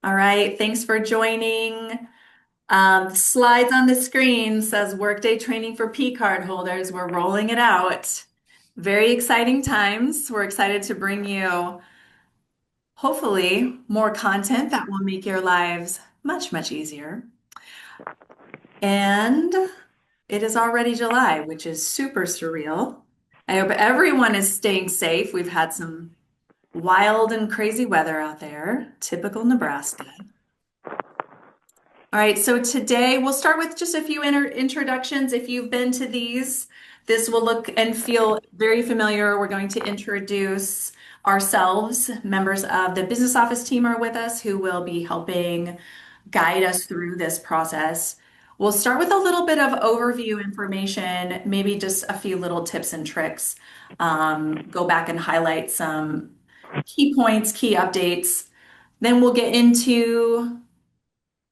All right, thanks for joining. The slides on the screen says Workday training for PCard holders. We're rolling it out. Very exciting times. We're excited to bring you, hopefully, more content that will make your lives much, much easier. And it is already July, which is super surreal. I hope everyone is staying safe. We've had some wild and crazy weather out there, typical Nebraska. All right, so today we'll start with just a few introductions. If you've been to these, this will look and feel very familiar. We're going to introduce ourselves. Members of the business office team are with us who will be helping guide us through this process. We'll start with a little bit of overview information, maybe just a few little tips and tricks. Go back and highlight some key points, key updates. Then we'll get into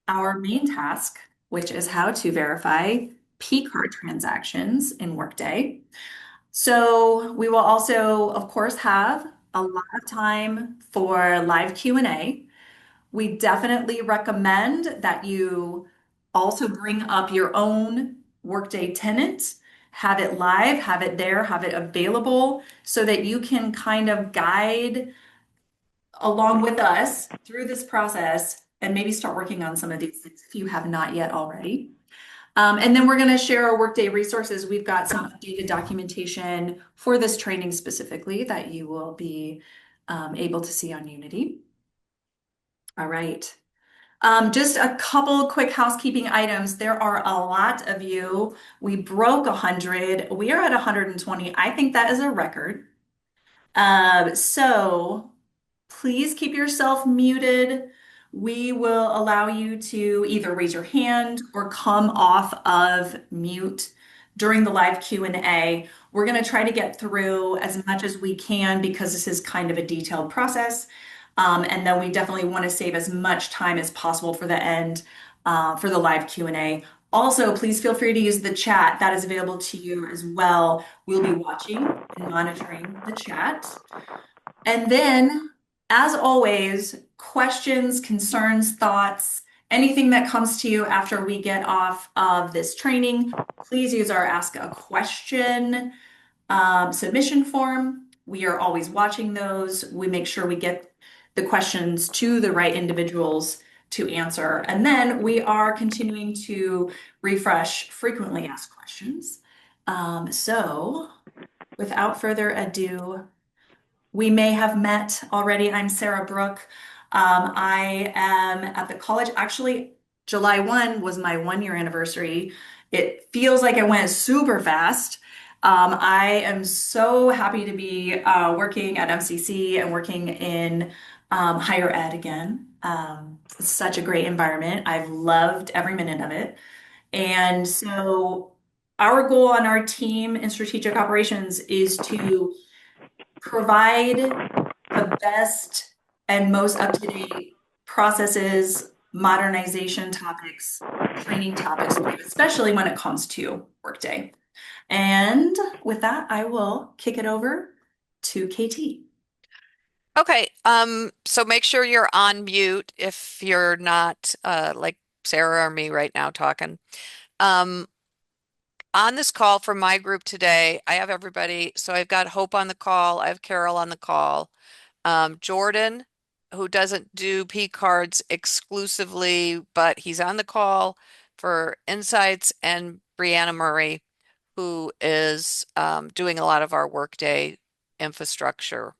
our main task, which is how to verify P-card transactions in Workday. So we will also, of course, have a lot of time for live Q&A. We definitely recommend that you also bring up your own Workday tenant, have it live, have it there, have it available so that you can kind of guide along with us through this process and maybe start working on some of these things if you have not yet already. And then we're going to share our Workday resources. We've got some updated documentation for this training specifically that you will be able to see on Unity. All right. Just a couple quick housekeeping items. There are a lot of you. We broke 100. We are at 120. I think that is a record. So please keep yourself muted. We will allow you to either raise your hand or come off of mute during the live Q&A. We're going to try to get through as much as we can because this is kind of a detailed process. And then we definitely want to save as much time as possible for the end for the live Q&A. Also, please feel free to use the chat that is available to you as well. We'll be watching and monitoring the chat. And then, as always, questions, concerns, thoughts, anything that comes to you after we get off of this training, please use our Ask a Question submission form. We are always watching those. We make sure we get the questions to the right individuals to answer. And then we are continuing to refresh frequently asked questions. So without further ado, we may have met already. I'm Sarah Brook. I am at the college. Actually, July 1 was my 1 year anniversary. It feels like it went super fast. I am so happy to be working at MCC and working in higher ed again. It's such a great environment. I've loved every minute of it. And so, our goal on our team in strategic operations is to provide the best and most up-to-date processes, modernization topics, training topics, especially when it comes to Workday. And with that, I will kick it over to KT. Okay, so make sure you're on mute if you're not like Sarah or me right now talking. Um, on this call for my group today, I have everybody. So I've got Hope on the call, I have Carol on the call, Jordan, who doesn't do P cards exclusively, but he's on the call for insights, and Brianna Murray, who is doing a lot of our Workday infrastructure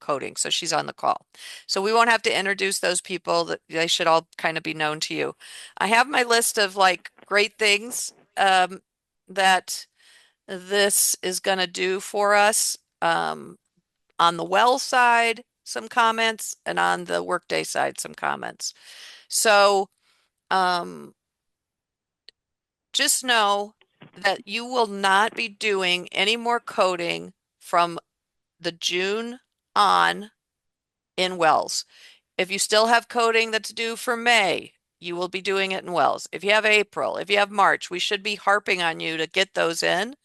coding. So she's on the call. So we won't have to introduce those people. That they should all kind of be known to you. I have my list of like great things that this is going to do for us. On the well side, some comments, and on the Workday side, some comments. So um, just know that you will not be doing any more coding from the June on in Wells. If you still have coding that's due for May, you will be doing it in Wells. If you have April, if you have March, we should be harping on you to get those in.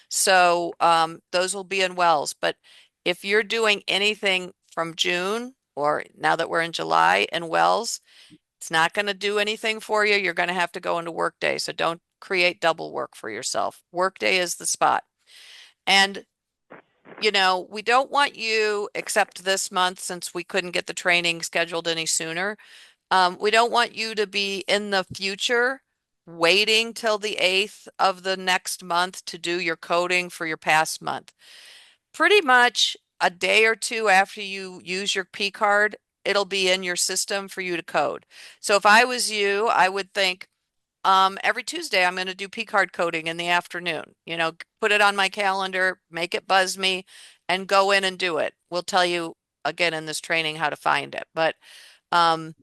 So those will be in Wells. But if you're doing anything from June or now that we're in July and Wells, it's not going to do anything for you. You're going to have to go into Workday. So don't create double work for yourself. Workday is the spot. And we don't want you, except this month, since we couldn't get the training scheduled any sooner. We don't want you to be in the future waiting till the 8th of the next month to do your coding for your past month. Pretty much a day or two after you use your P card, it'll be in your system for you to code. So if I was you, I would think, every Tuesday I'm going to do P card coding in the afternoon. Put it on my calendar, make it buzz me, and go in and do it. We'll tell you again in this training how to find it. But um,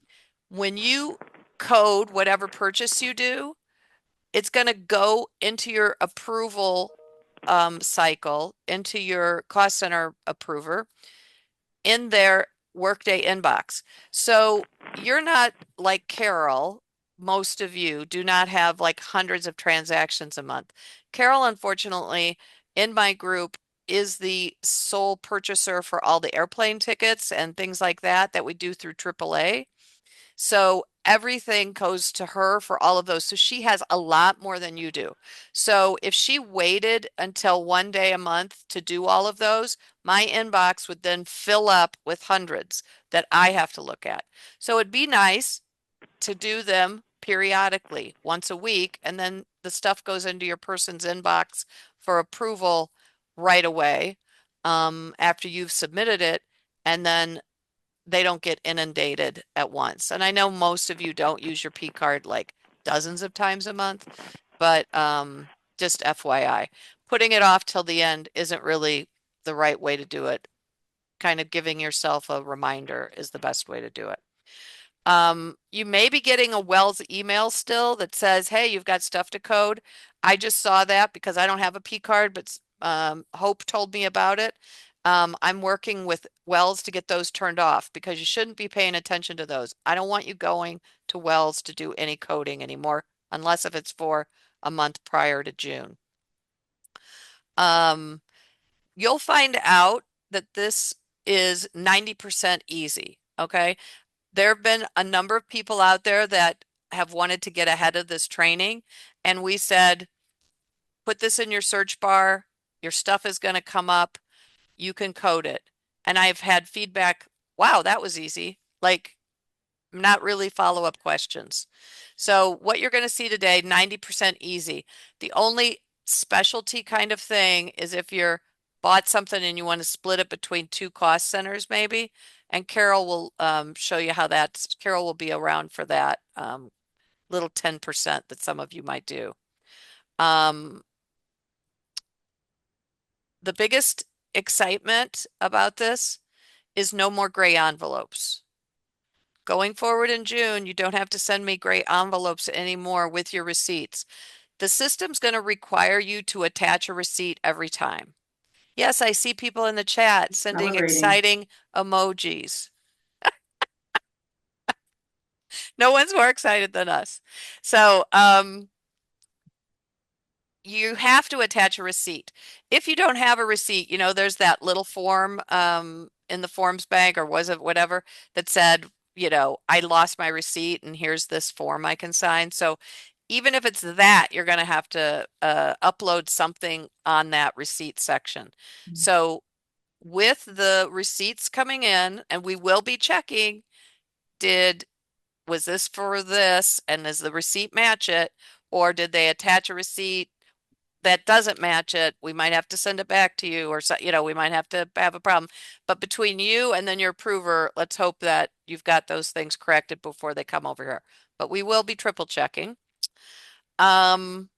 when you code whatever purchase you do, it's going to go into your approval cycle, into your cost center approver in their Workday inbox. So you're not like Carol. Most of you do not have like hundreds of transactions a month. Carol, unfortunately, in my group, is the sole purchaser for all the airplane tickets and things like that we do through AAA. So everything goes to her for all of those. So she has a lot more than you do. So if she waited until one day a month to do all of those, my inbox would then fill up with hundreds that I have to look at. So it'd be nice to do them periodically, once a week, and then the stuff goes into your person's inbox for approval right away, after you've submitted it. And then they don't get inundated at once. And I know most of you don't use your P card like dozens of times a month, but just FYI, putting it off till the end isn't really the right way to do it. Kind of giving yourself a reminder is the best way to do it. You may be getting a Wells email still that says, hey, you've got stuff to code. I just saw that because I don't have a P card, but Hope told me about it. I'm working with Wells to get those turned off because you shouldn't be paying attention to those. I don't want you going to Wells to do any coding anymore, unless if it's for a month prior to June. Um, you'll find out that this is 90% easy, okay? There have been a number of people out there that have wanted to get ahead of this training, and we said, put this in your search bar. Your stuff is going to come up. You can code it. And I've had feedback, wow, that was easy. Like, not really follow-up questions. So what you're going to see today, 90% easy. The only specialty kind of thing is if you're bought something and you want to split it between two cost centers, maybe. And Carol will show you how that's, Carol will be around for that little 10% that some of you might do. Um, the biggest excitement about this is no more gray envelopes. Going forward in June, you don't have to send me gray envelopes anymore with your receipts. The system's going to require you to attach a receipt every time. Yes, I see people in the chat sending Celebrating. exciting emojis. No one's more excited than us. So, you have to attach a receipt. If you don't have a receipt, there's that little form in the forms bank, or was it whatever, that said, I lost my receipt and here's this form I can sign. So even if it's that, you're going to have to upload something on that receipt section. So with the receipts coming in, and we will be checking, was this for this, and does the receipt match it, or did they attach a receipt that doesn't match it? We might have to send it back to you, or so, we might have to have a problem. But between you and then your approver, let's hope that you've got those things corrected before they come over here. But we will be triple checking. And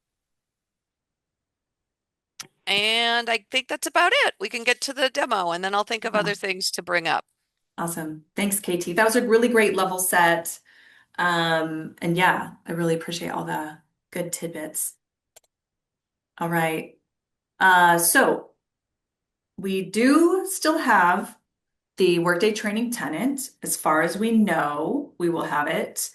I think that's about it. We can get to the demo, and then I'll think of Yeah. other things to bring up. Awesome. Thanks, Katie. That was a really great level set. And yeah, I really appreciate all the good tidbits. All right. So we do still have the Workday training tenant. As far as we know, we will have it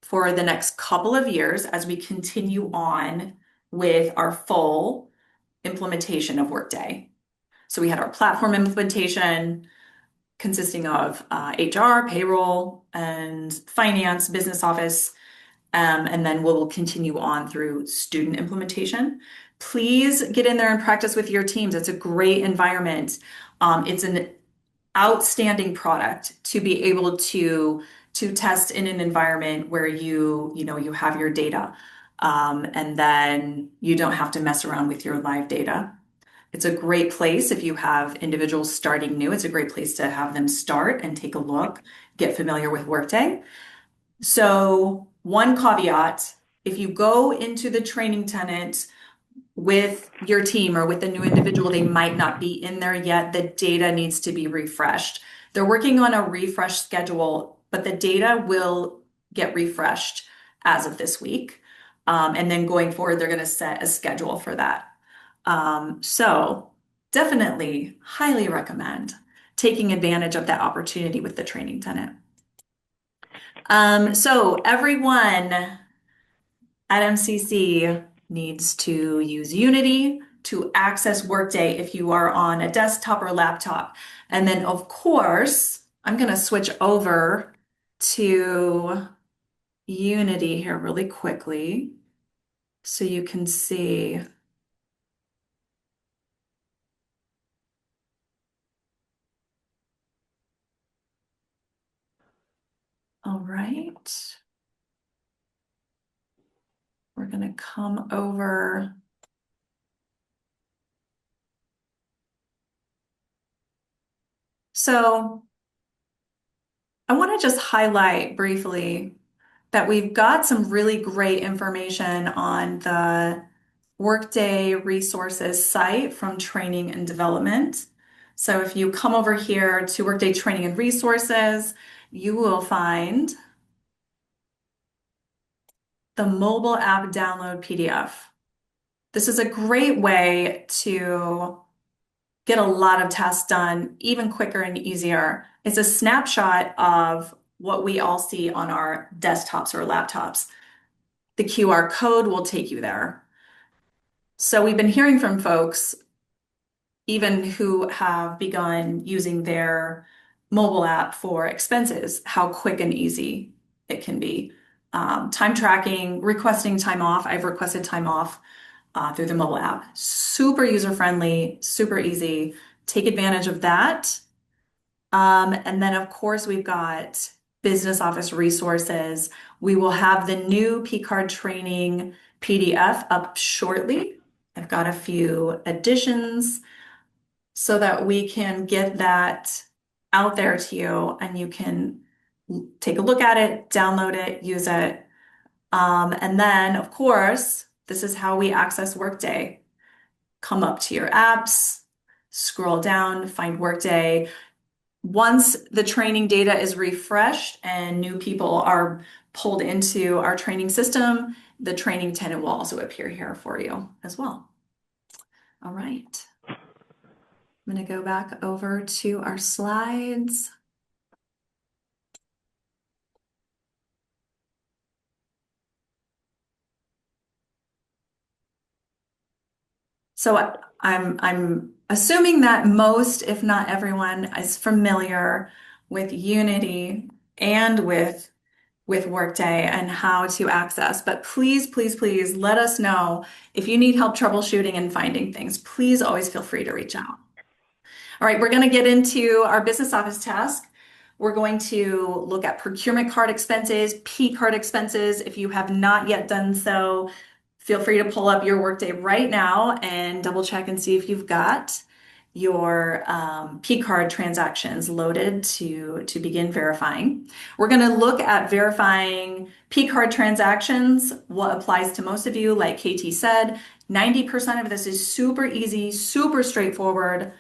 for the next couple of years as we continue on with our full implementation of Workday. So we had our platform implementation. consisting of HR, payroll, and finance, business office, and then we'll continue on through student implementation. Please get in there and practice with your teams. It's a great environment. It's an outstanding product to be able to test in an environment where you have your data, and then you don't have to mess around with your live data. It's a great place if you have individuals starting new. It's a great place to have them start and take a look, get familiar with Workday. So, one caveat, if you go into the training tenant with your team or with a new individual, they might not be in there yet. The data needs to be refreshed. They're working on a refresh schedule, but the data will get refreshed as of this week. And then going forward, they're going to set a schedule for that. So definitely highly recommend taking advantage of that opportunity with the training tenant. So everyone at MCC needs to use Unity to access Workday if you are on a desktop or laptop. And then, of course, I'm going to switch over to Unity here really quickly so you can see. All right. We're going to come over. So I want to just highlight briefly that we've got some really great information on the Workday resources site from training and development. So if you come over here to Workday training and resources, you will find the mobile app download PDF. This is a great way to get a lot of tasks done even quicker and easier. It's a snapshot of what we all see on our desktops or laptops. The QR code will take you there. So we've been hearing from folks, even who have begun using their mobile app for expenses, how quick and easy it can be. Time tracking, requesting time off. I've requested time off through the mobile app. Super user friendly, super easy. Take advantage of that. And then, of course, we've got business office resources. We will have the new PCard training PDF up shortly. I've got a few additions so that we can get that out there to you and you can take a look at it, download it, use it. And then, of course, this is how we access Workday. Come up to your apps, scroll down, find Workday. Once the training data is refreshed and new people are pulled into our training system, the training tenant will also appear here for you as well. All right. I'm going to go back over to our slides. So I'm assuming that most, if not everyone, is familiar with Unity and with Workday and how to access. But please, please, please let us know if you need help troubleshooting and finding things. Please always feel free to reach out. All right, we're going to get into our business office task. We're going to look at procurement card expenses, P card expenses. If you have not yet done so, feel free to pull up your Workday right now and double check and see if you've got your P card transactions loaded to begin verifying. We're going to look at verifying P card transactions, what applies to most of you. Like KT said, 90% of this is super easy, super straightforward.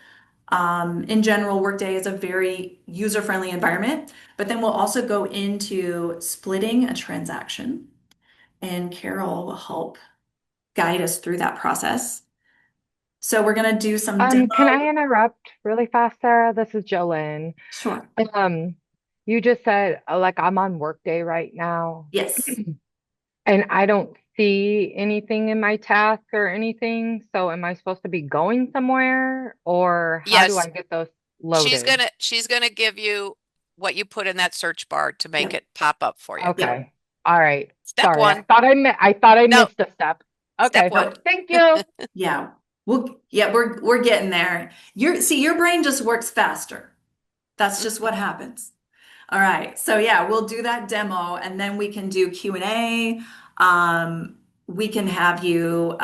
In general, Workday is a very user-friendly environment, but then we'll also go into splitting a transaction, and Carol will help guide us through that process. So we're going to do some Can demo. I interrupt really fast, Sarah? This is Jolyn. Sure. Um, you just said like I'm on Workday right now, Yes. and I don't see anything in my task or anything. So am I supposed to be going somewhere, or how do Yes, I get those? loaded. She's gonna give you what you put in that search bar to make Yep. it pop up for you. Yep. Okay. All right. Step Sorry. one. I thought I No, missed a step. step Okay. one. Nope. Thank you. Yeah. We're getting there. Your brain just works faster. That's just what happens. All right. So yeah, we'll do that demo and then we can do Q&A. We can have you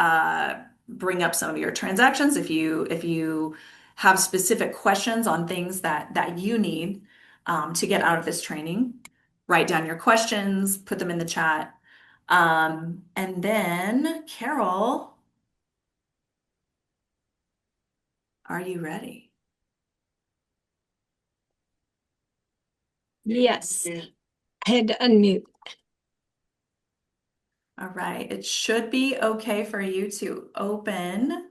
bring up some of your transactions if you have specific questions on things that you need to get out of this training. Write down your questions, put them in the chat. And then Carol, are you ready? Yes, I had to unmute. All right. It should be okay for you to open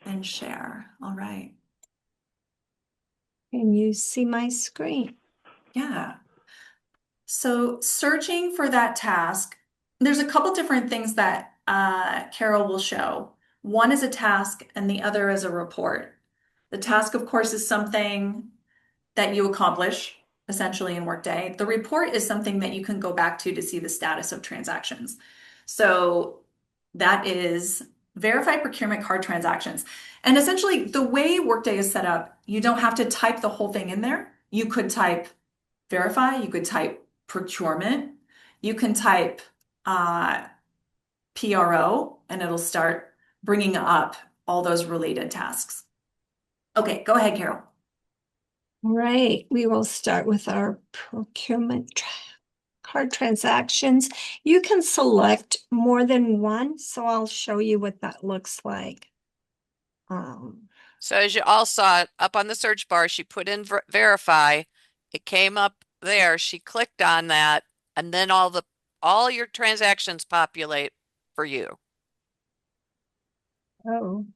and share. All right. Can you see my screen? Yeah. So searching for that task, there's a couple different things that Carol will show. One is a task and the other is a report. The task, of course, is something that you accomplish essentially in Workday. The report is something that you can go back to see the status of transactions. So that is verify procurement card transactions. And essentially, the way Workday is set up, you don't have to type the whole thing in there. You could type verify, you could type procurement, you can type uh, PRO, and it'll start bringing up all those related tasks. Okay, go ahead, Carol. Right, we will start with our card transactions. You can select more than one, so I'll show you what that looks like. So as you all saw up on the search bar, she put in verify. It came up there. She clicked on that, and then all your transactions populate for you. Oh.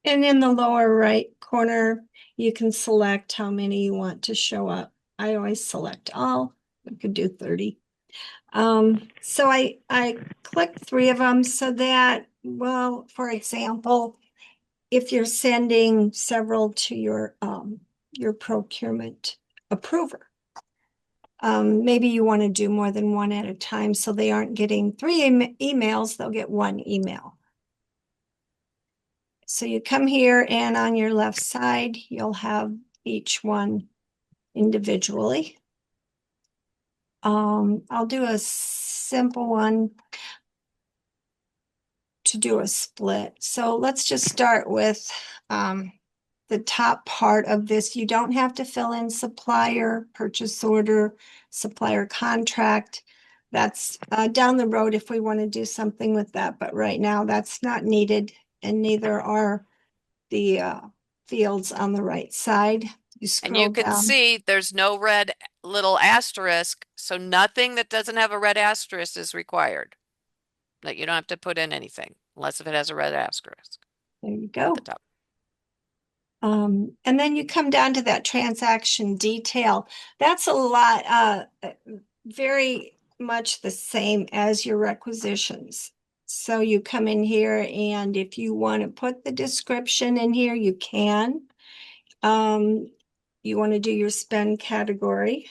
And in the lower right corner, you can select how many you want to show up. I always select all. I could do 30. So I clicked 3 of them so that, well, for example, if you're sending several to your procurement approver, maybe you want to do more than one at a time so they aren't getting 3 emails, they'll get 1 email. So you come here and on your left side, you'll have each one individually. I'll do a simple one to do a split. So let's just start with the top part of this. You don't have to fill in supplier, purchase order, supplier contract. That's down the road if we want to do something with that. But right now that's not needed, and neither are the fields on the right side. You And you scroll can down. see there's no red little asterisk, so nothing that doesn't have a red asterisk is required. That you don't have to put in anything unless if it has a red asterisk There you at go. the top. And then you come down to that transaction detail. That's a lot, very much the same as your requisitions. So you come in here, and if you want to put the description in here, you can. You want to do your spend category.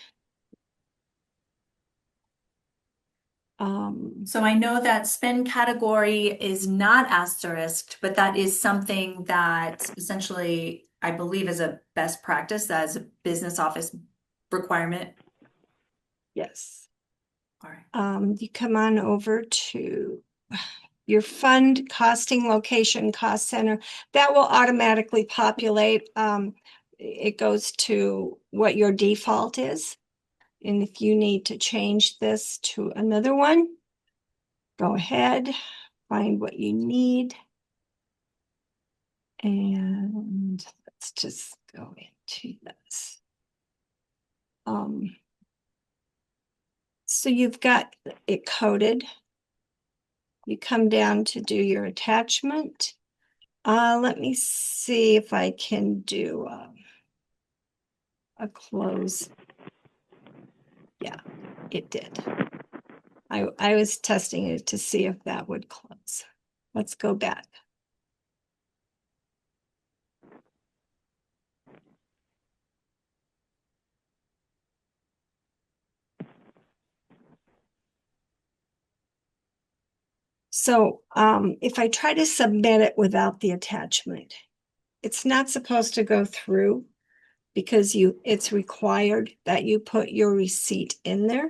So I know that spend category is not asterisked, but that is something that essentially I believe is a best practice as a business office requirement. Yes. All right. You come on over to your fund costing location cost center. That will automatically populate. It goes to what your default is. And if you need to change this to another one, go ahead, find what you need. And let's just go into this. So you've got it coded. You come down to do your attachment. Let me see if I can do a close. Yeah, it did. I was testing it to see if that would close. Let's go back. So if I try to submit it without the attachment, it's not supposed to go through because it's required that you put your receipt in there.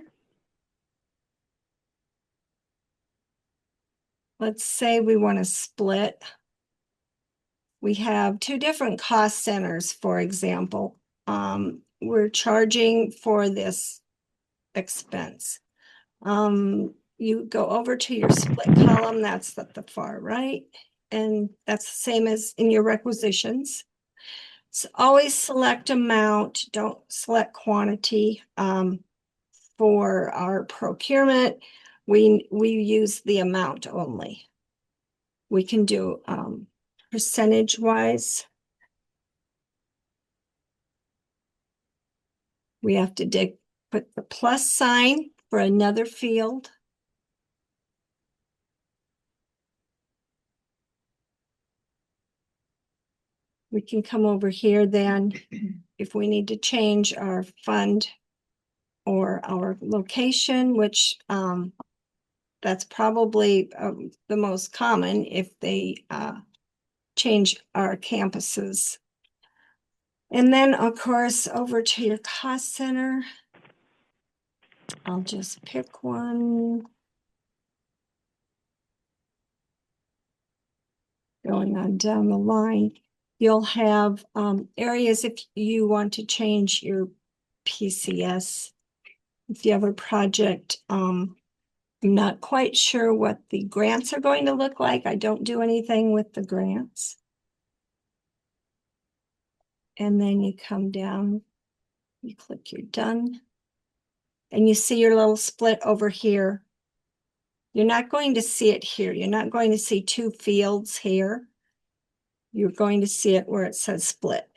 Let's say we want to split. We have two different cost centers, for example. We're charging for this expense. You go over to your split column, that's at the far right, and that's the same as in your requisitions. So always select amount, don't select quantity. For our procurement, we use the amount only. We can do percentage wise. We have to put the plus sign for another field. We can come over here then if we need to change our fund or our location, which that's probably the most common if they change our campuses. And then, of course, over to your cost center. I'll just pick one. Going on down the line, you'll have areas if you want to change your PCS. If you have a project, I'm not quite sure what the grants are going to look like. I don't do anything with the grants. And then you come down, you click you're done. And you see your little split over here. You're not going to see it here. You're not going to see two fields here. You're going to see it where it says split.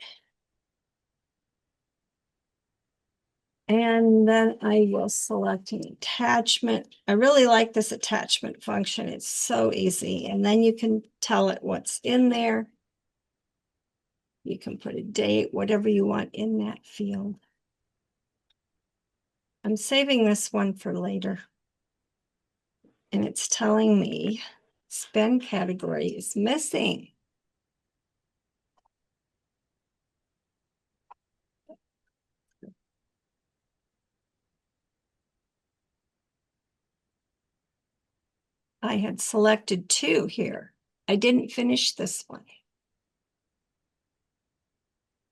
And then I will select an attachment. I really like this attachment function. It's so easy. And then you can tell it what's in there. You can put a date, whatever you want in that field. I'm saving this one for later. And it's telling me spend category is missing. I had selected two here. I didn't finish this one.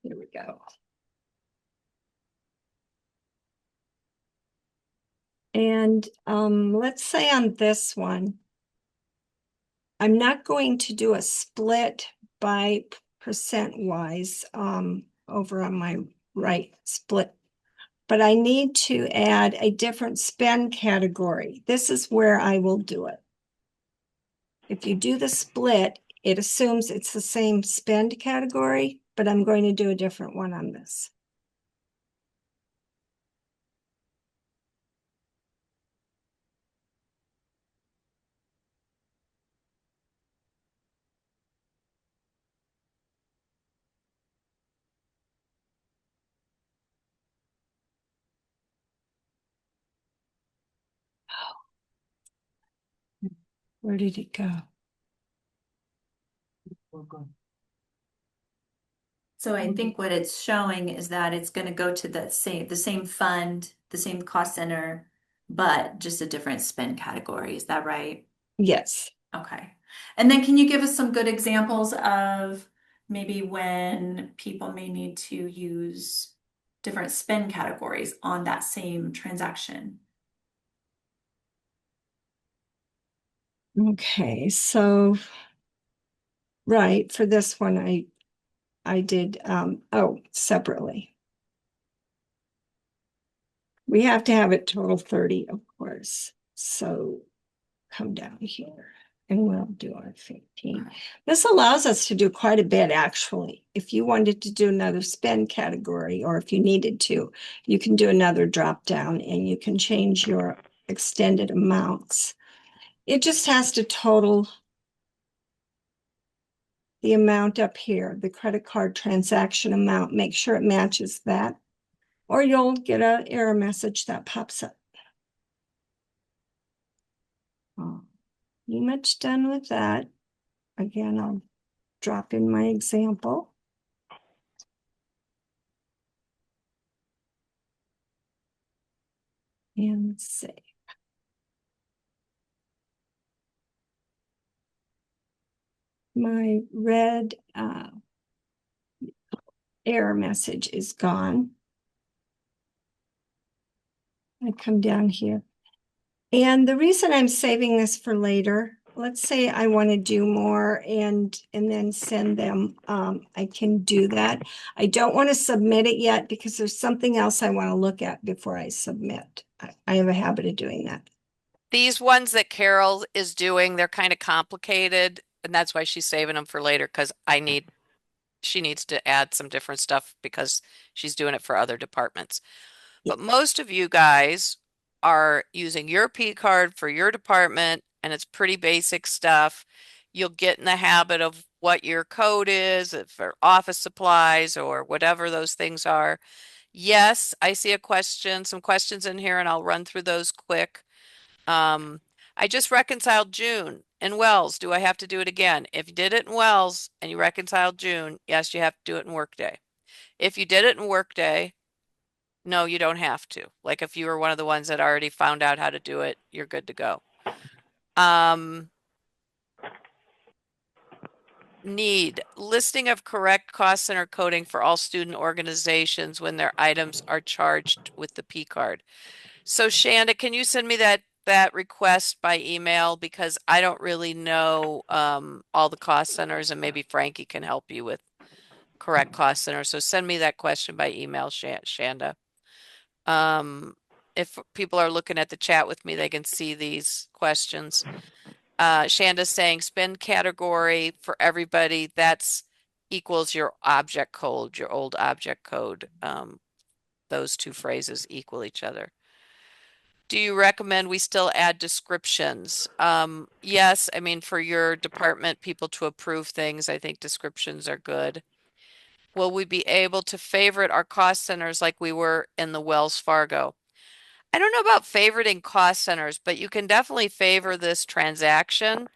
Here we go. And let's say on this one, I'm not going to do a split by percent wise over on my right split, but I need to add a different spend category. This is where I will do it. If you do the split, it assumes it's the same spend category, but I'm going to do a different one on this. Where did it go? So I think what it's showing is that it's going to go to the same fund, the same cost center, but just a different spend category. Is that right? Yes. Okay. And then can you give us some good examples of maybe when people may need to use different spend categories on that same transaction? Okay, so right, for this one I did separately. We have to have it total 30, of course. So come down here and we'll do our 15. This allows us to do quite a bit actually. If you wanted to do another spend category or if you needed to, you can do another drop down and you can change your extended amounts. It just has to total the amount up here, the credit card transaction amount, make sure it matches that, or you'll get an error message that pops up. pretty much done with that. Again, I'll drop in my example. And save. My red error message is gone. I come down here. And the reason I'm saving this for later, let's say I want to do more and then send them, I can do that. I don't want to submit it yet because there's something else I want to look at before I submit. I have a habit of doing that. These ones that Carol is doing, they're kind of complicated, and that's why she's saving them for later because she needs to add some different stuff because she's doing it for other departments. Yeah. But most of you guys are using your P card for your department, and it's pretty basic stuff. You'll get in the habit of what your code is for office supplies or whatever those things are. Yes, I see some questions in here, and I'll run through those quick. I just reconciled June in Wells. Do I have to do it again? If you did it in Wells and you reconciled June, yes, you have to do it in Workday. If you did it in Workday, no, you don't have to. Like if you were one of the ones that already found out how to do it, you're good to go. Need listing of correct cost center coding for all student organizations when their items are charged with the P card. So Shanda, can you send me that request by email because I don't really know all the cost centers and maybe Frankie can help you with correct cost center. So send me that question by email, Shanda. If people are looking at the chat with me, they can see these questions. Shanda's saying spend category for everybody. That's equals your object code, your old object code. Those two phrases equal each other. Do you recommend we still add descriptions? Yes, I mean, for your department people to approve things, I think descriptions are good. Will we be able to favorite our cost centers like we were in the Wells Fargo? I don't know about favoriting cost centers, but you can definitely favor this transaction.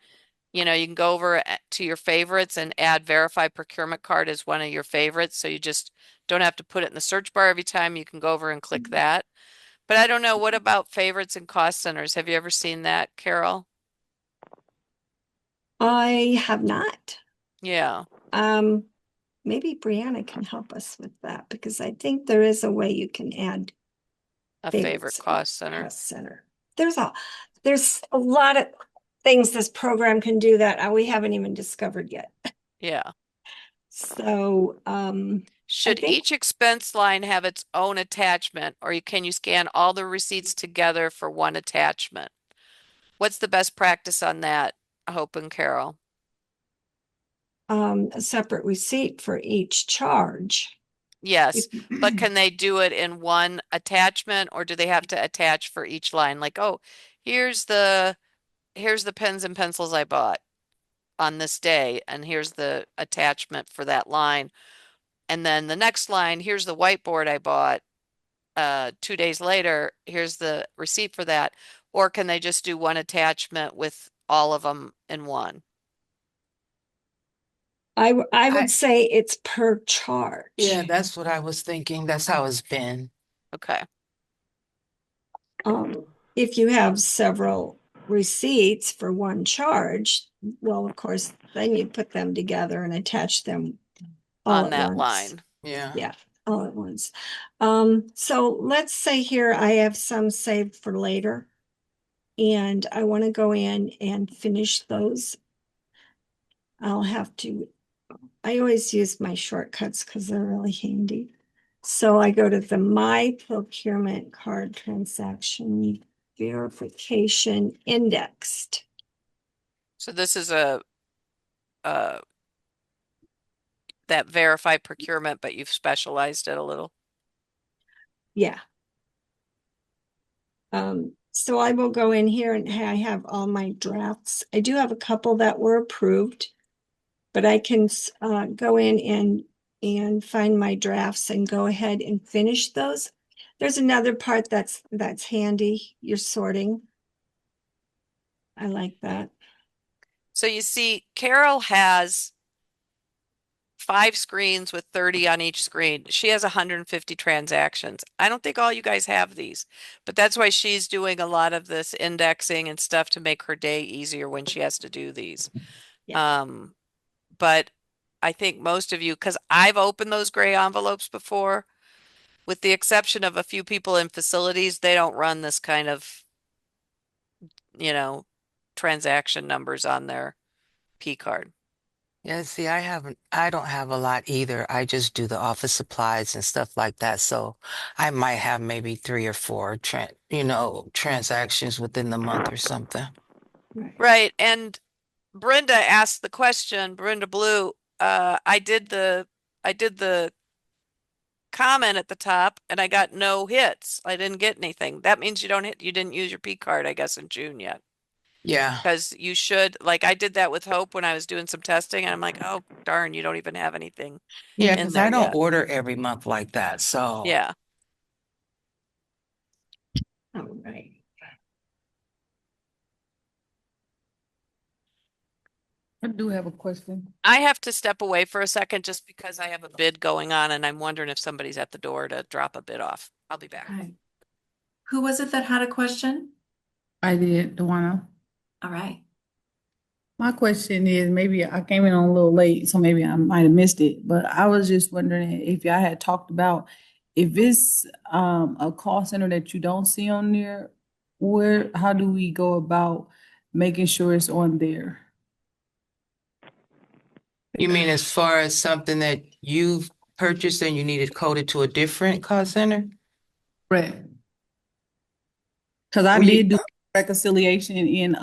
You know, you can go over to your favorites and add verify procurement card as one of your favorites. So you just don't have to put it in the search bar every time. You can go over and click that. But I don't know. What about favorites and cost centers? Have you ever seen that, Carol? I have not. Yeah, Maybe Brianna can help us with that because I think there is a way you can add a favorite favorites cost center. cost center. There's a lot of things this program can do that we haven't even discovered yet. Yeah. So Should think each expense line have its own attachment, or can you scan all the receipts together for one attachment? What's the best practice on that, Hope and Carol? a separate receipt for each charge. Yes, but can they do it in one attachment, or do they have to attach for each line? Like, oh, here's the pens and pencils I bought on this day, and here's the attachment for that line. And then the next line, here's the whiteboard I bought 2 days later, here's the receipt for that. Or can they just do one attachment with all of them in one? I I- would say it's per charge. Yeah, that's what I was thinking. That's how it's been. Okay. If you have several receipts for one charge, well, of course, then you put them together and attach them all On at that once. line. Yeah. Yeah, all at once. So let's say here I have some saved for later. And I want to go in and finish those. I always use my shortcuts because they're really handy. So I go to the My Procurement Card Transaction Verification Indexed. So this is uh that verify procurement, but you've specialized it a little. Yeah. So I will go in here and I have all my drafts. I do have a couple that were approved, but I can go in and find my drafts and go ahead and finish those. There's another part that's handy. You're sorting. I like that. So you see, Carol has 5 screens with 30 on each screen. She has 150 transactions. I don't think all you guys have these, but that's why she's doing a lot of this indexing and stuff to make her day easier when she has to do these. Yeah. But I think most of you, because I've opened those gray envelopes before, with the exception of a few people in facilities, they don't run this kind of, you know, transaction numbers on their P card. Yeah, see, I don't have a lot either. I just do the office supplies and stuff like that. So I might have maybe 3 or 4 transactions within the month or something. Right. Right. And Brenda asked the question, Brenda Blue, I did the comment at the top and I got no hits. I didn't get anything. That means you didn't use your P card, I guess, in June yet. Yeah. Because you should, like I did that with Hope when I was doing some testing and I'm like, oh darn, you don't even have anything Yeah, in because there I don't yet. order every month like that. So Yeah. All right. I do have a question. I have to step away for a second just because I have a bid going on and I'm wondering if somebody's at the door to drop a bid off. I'll be back. Okay. Who was it that had a question? I did, Dewana. All right. My question is, maybe I came in on a little late, so maybe I might have missed it, but I was just wondering if y'all had talked about if it's a call center that you don't see on there, how do we go about making sure it's on there? you mean as far as something that you've purchased and you needed coded to a different call center? Right. Because I Well, did do reconciliation in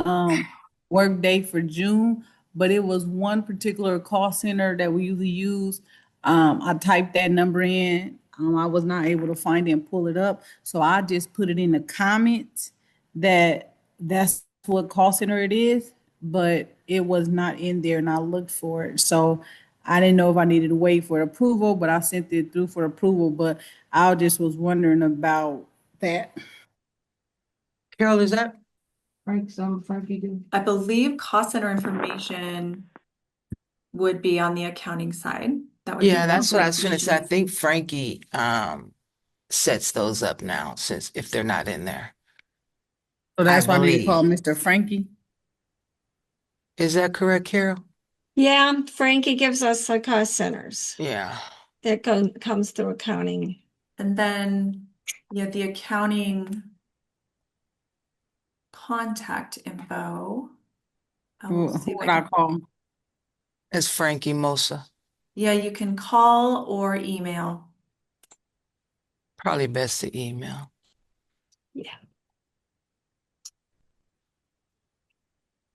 Workday for June, but it was one particular call center that we usually use. I typed that number in. I was not able to find it and pull it up, so I just put it in the comments that that's what call center it is, but it was not in there, and I looked for it. So I didn't know if I needed to wait for approval, but I sent it through for approval. But I just was wondering about that. Carol, is that? Frankie do. I believe cost center information would be on the accounting side. That would be Yeah, that's what I was gonna say. I information. think Frankie sets those up now since if they're not in there. So I that's why I need to call believe. Mr. Frankie. Is that correct, Carol? Yeah, Frankie gives us the cost centers Yeah. that comes through accounting. And then you have the accounting contact info. I will Who see if would I I can. call? It's Frankie Mosa. Yeah, you can call or email. Probably best to email. Yeah.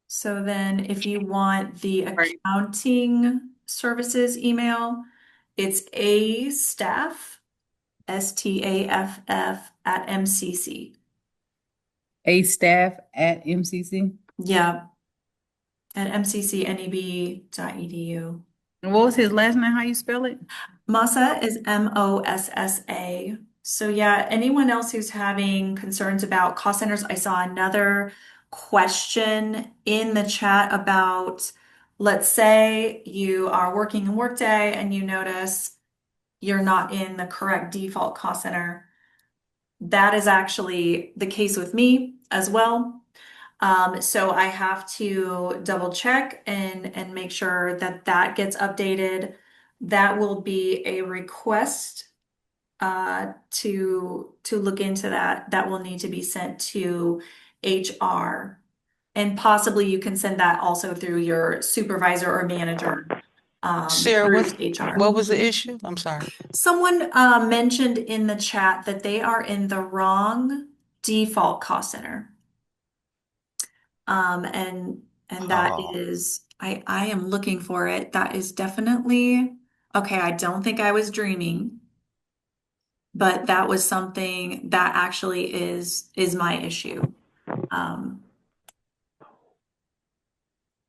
So then if you want the Right. accounting services email, it's a staff, STAFF at MCC. A staff at MCC. Yeah, at mccneb.edu. And what was his last name? How you spell it? Masa is Mossa. So yeah, anyone else who's having concerns about cost centers, I saw another question in the chat about, let's say you are working in Workday and you notice you're not in the correct default cost center. That is actually the case with me as well. So I have to double check and make sure that that gets updated. That will be a request to look into that. That will need to be sent to HR. And possibly you can send that also through your supervisor or manager Sarah, through HR. what was the issue? I'm sorry. Someone mentioned in the chat that they are in the wrong default cost center. And that Oh, is, I am looking for it. That is definitely, okay, I don't think I was dreaming, but that was something that actually is my issue. Um,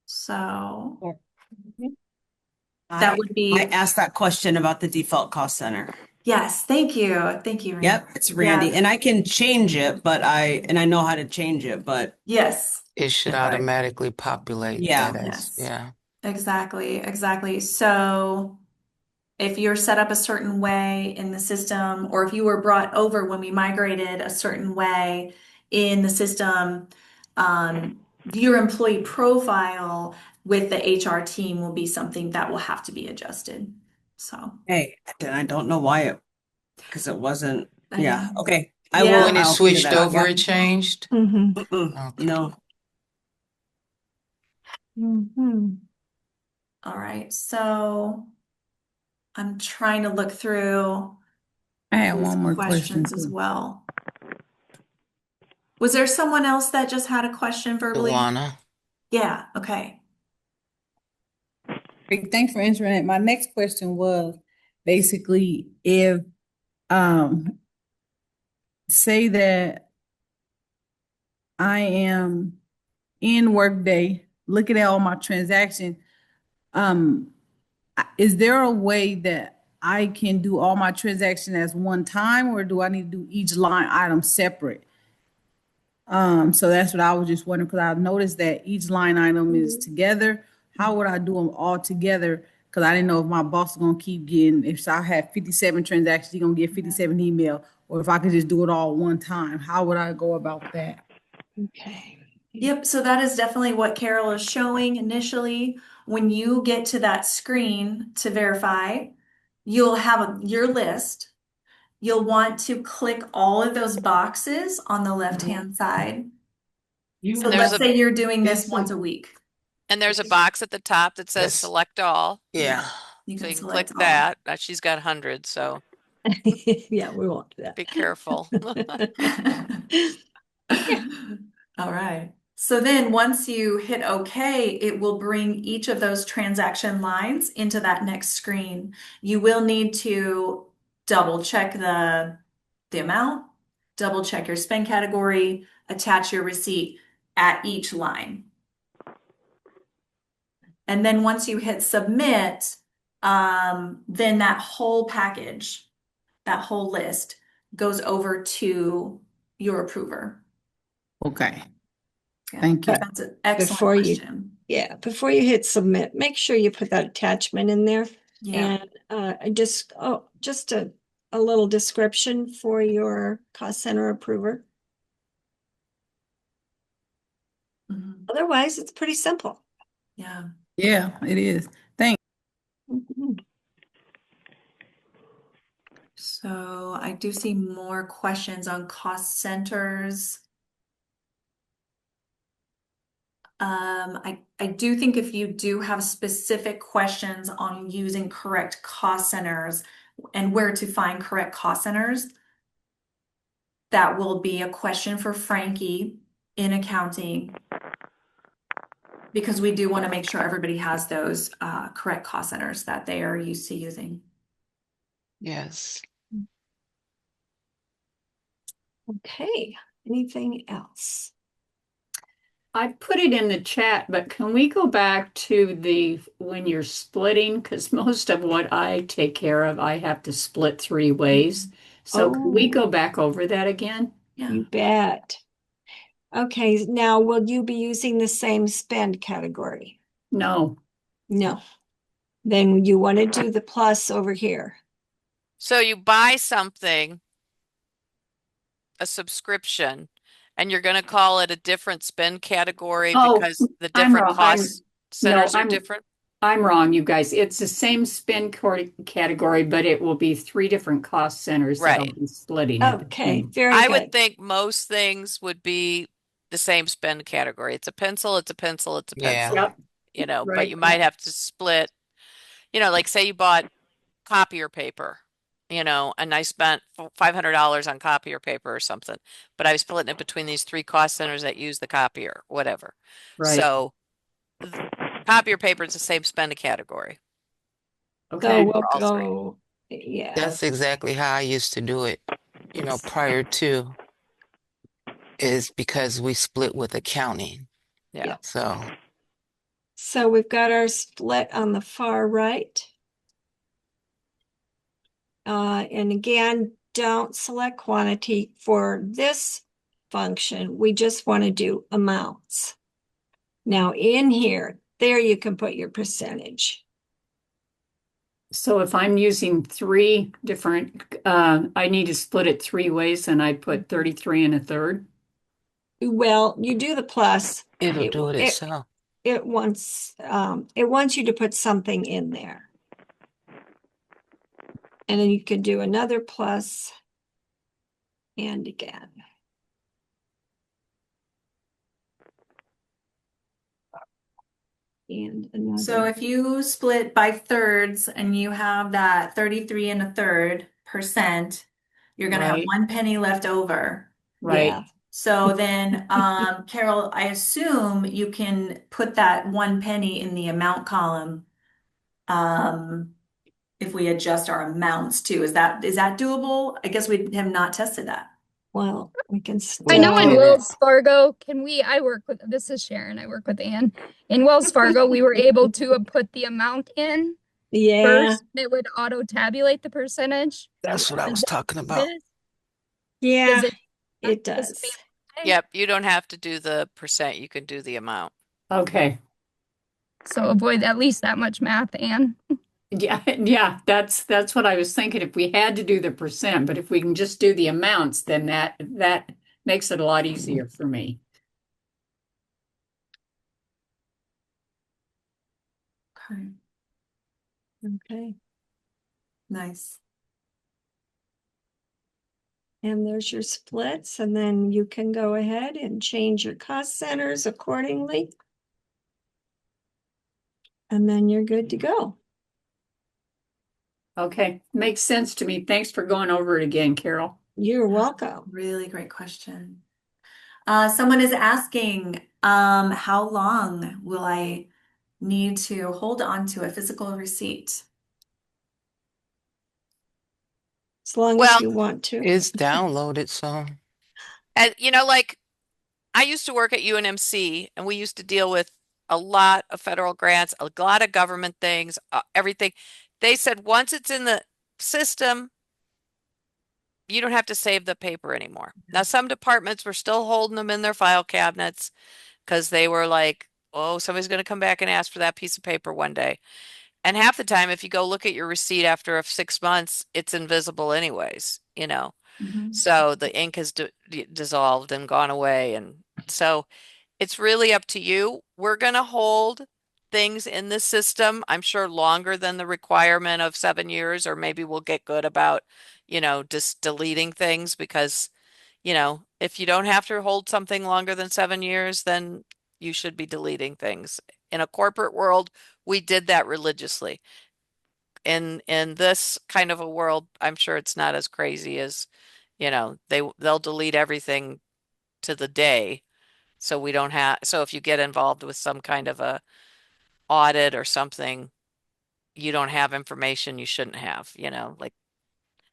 so that would I be, asked that question about the default cost center. yes, thank you. Thank you, Randy. Yep, it's Randy. Yeah, And I can change it, and I know how to change it, but yes. It should If I, automatically populate yeah. that as, Yes, yeah. exactly. So if you're set up a certain way in the system, or if you were brought over when we migrated a certain way in the system, your employee profile with the HR team will be something that will have to be adjusted. So, Hey, then I don't know why because it wasn't, I know. yeah, okay. Yeah. When it I'll figure switched that out, over, yeah. it changed? Mm-hmm. Okay. No. Mm-hmm. All right. So I'm trying to look through I had these one more question questions as too. well. Was there someone else that just had a question verbally? Luana. Yeah. Okay. Great, thanks for answering it. My next question was basically if um say that I am in Workday looking at all my transactions, um is there a way that I can do all my transactions as one time, or do I need to do each line item separate? So that's what I was just wondering, because I noticed that each line item is together. How would I do them all together? Because I didn't know if my boss is gonna keep getting, if I have 57 transactions, he's gonna get 57 email, or if I could just do it all one time. How would I go about that? Okay. Yep, so that is definitely what Carol is showing initially. When you get to that screen to verify, you'll have your list. You'll want to click all of those boxes on the left-hand side. So And there's let's a say you're doing this once a week. box at the top that says That's, select all. yeah. You So can you can click select all. that. She's got hundreds, so Yeah, we won't do be careful. All right. So then once you hit OK, it will bring each of those transaction lines into that next screen. You will need to double check the amount, double check your spend category, attach your receipt at each line. And then once you hit submit, then that whole package, that whole list goes over to your approver. Okay, Yeah, thank you. that's an excellent Before you, question. yeah, before you hit submit, make sure you put that attachment in there. Yeah. And just a little description for your cost center approver. Mhm. Otherwise, it's pretty simple. Yeah. Yeah, it is. Thanks. Mhm. So I do see more questions on cost centers. I do think if you do have specific questions on using correct cost centers and where to find correct cost centers, that will be a question for Frankie in accounting, because we do want to make sure everybody has those correct cost centers that they are used to using. Yes. Okay, anything else? I put it in the chat, but can we go back to the when you're splitting? Because most of what I take care of, I have to split three ways. So can we go Oh, back over that again? Yeah. you bet. Okay, now will you be using the same spend category? No. No. Then you want to do the plus over here. So you buy something, a subscription, and you're going to call it a different spend category Oh, because the I'm different wrong. cost No, centers are different? I'm wrong, you guys. It's the same spend category, but it will be three different cost centers that I'll Right. be splitting it Okay, between. very I would good. think most things would be the same spend category. It's a pencil, it's a pencil, it's a Yeah. pencil, Yep, but right. you might have to split, like say you bought copier paper, and I spent $500 on copier paper or something, but I was splitting it between these three cost centers that use the copier, whatever. Right. So copier paper is the same spend category So Okay. we'll for all three. go, yeah. That's exactly how I used to do it, prior to, is because we split with accounting. Yeah. So, So we've got our split on the far right. And again, don't select quantity for this function. We just want to do amounts. Now in here, there you can put your percentage. So if I'm using three different, I need to split it three ways and I put 33 and a third. Well, you do the plus. It'll It, do it it, itself. it wants you to put something in there. And then you can do another plus and again. And So another. if you split by thirds and you have that 33 and a third percent, you're going to have Right. 1 penny left over. Right. Yeah. So then, Carol, I assume you can put that 1 penny in the amount column. If we adjust our amounts too, is that doable? I guess we have not tested that. Well, we can We I know in did still. it. Wells Fargo, I work with, this is Sharon, I work with Ann. In Wells Fargo, we were able to put the amount in Yeah. first. It would auto tabulate the percentage. That's what I Does was that talking do about. this? Yeah, Does it? it Does does. Yep, you don't have to do the percent, you can do the amount. Okay. So avoid at least that much math, Ann. Yeah, yeah, that's what I was thinking. If we had to do the percent, but if we can just do the amounts, then that makes it a lot easier for me. Okay, Okay. nice. And there's your splits, and then you can go ahead and change your cost centers accordingly. And then you're good to go. Okay, makes sense to me. Thanks for going over it again, Carol. You're welcome. Really great question. Someone is asking, how long will I need to hold on to a physical receipt? As long Well, as you want to. It's downloaded, so and like I used to work at UNMC and we used to deal with a lot of federal grants, a lot of government things, everything. They said once it's in the system, you don't have to save the paper anymore. Now, some departments were still holding them in their file cabinets because they were like, oh, somebody's going to come back and ask for that piece of paper one day. And half the time, if you go look at your receipt after 6 months, it's invisible anyways, you know. Mhm. So the ink has dissolved and gone away. And so it's really up to you. We're going to hold things in the system, I'm sure longer than the requirement of 7 years, or maybe we'll get good about, just deleting things because, if you don't have to hold something longer than 7 years, then you should be deleting things. In a corporate world, we did that religiously. In this kind of a world, I'm sure it's not as crazy as, they'll delete everything to the day. So we don't have, so if you get involved with some kind of a audit or something, you don't have information you shouldn't have, like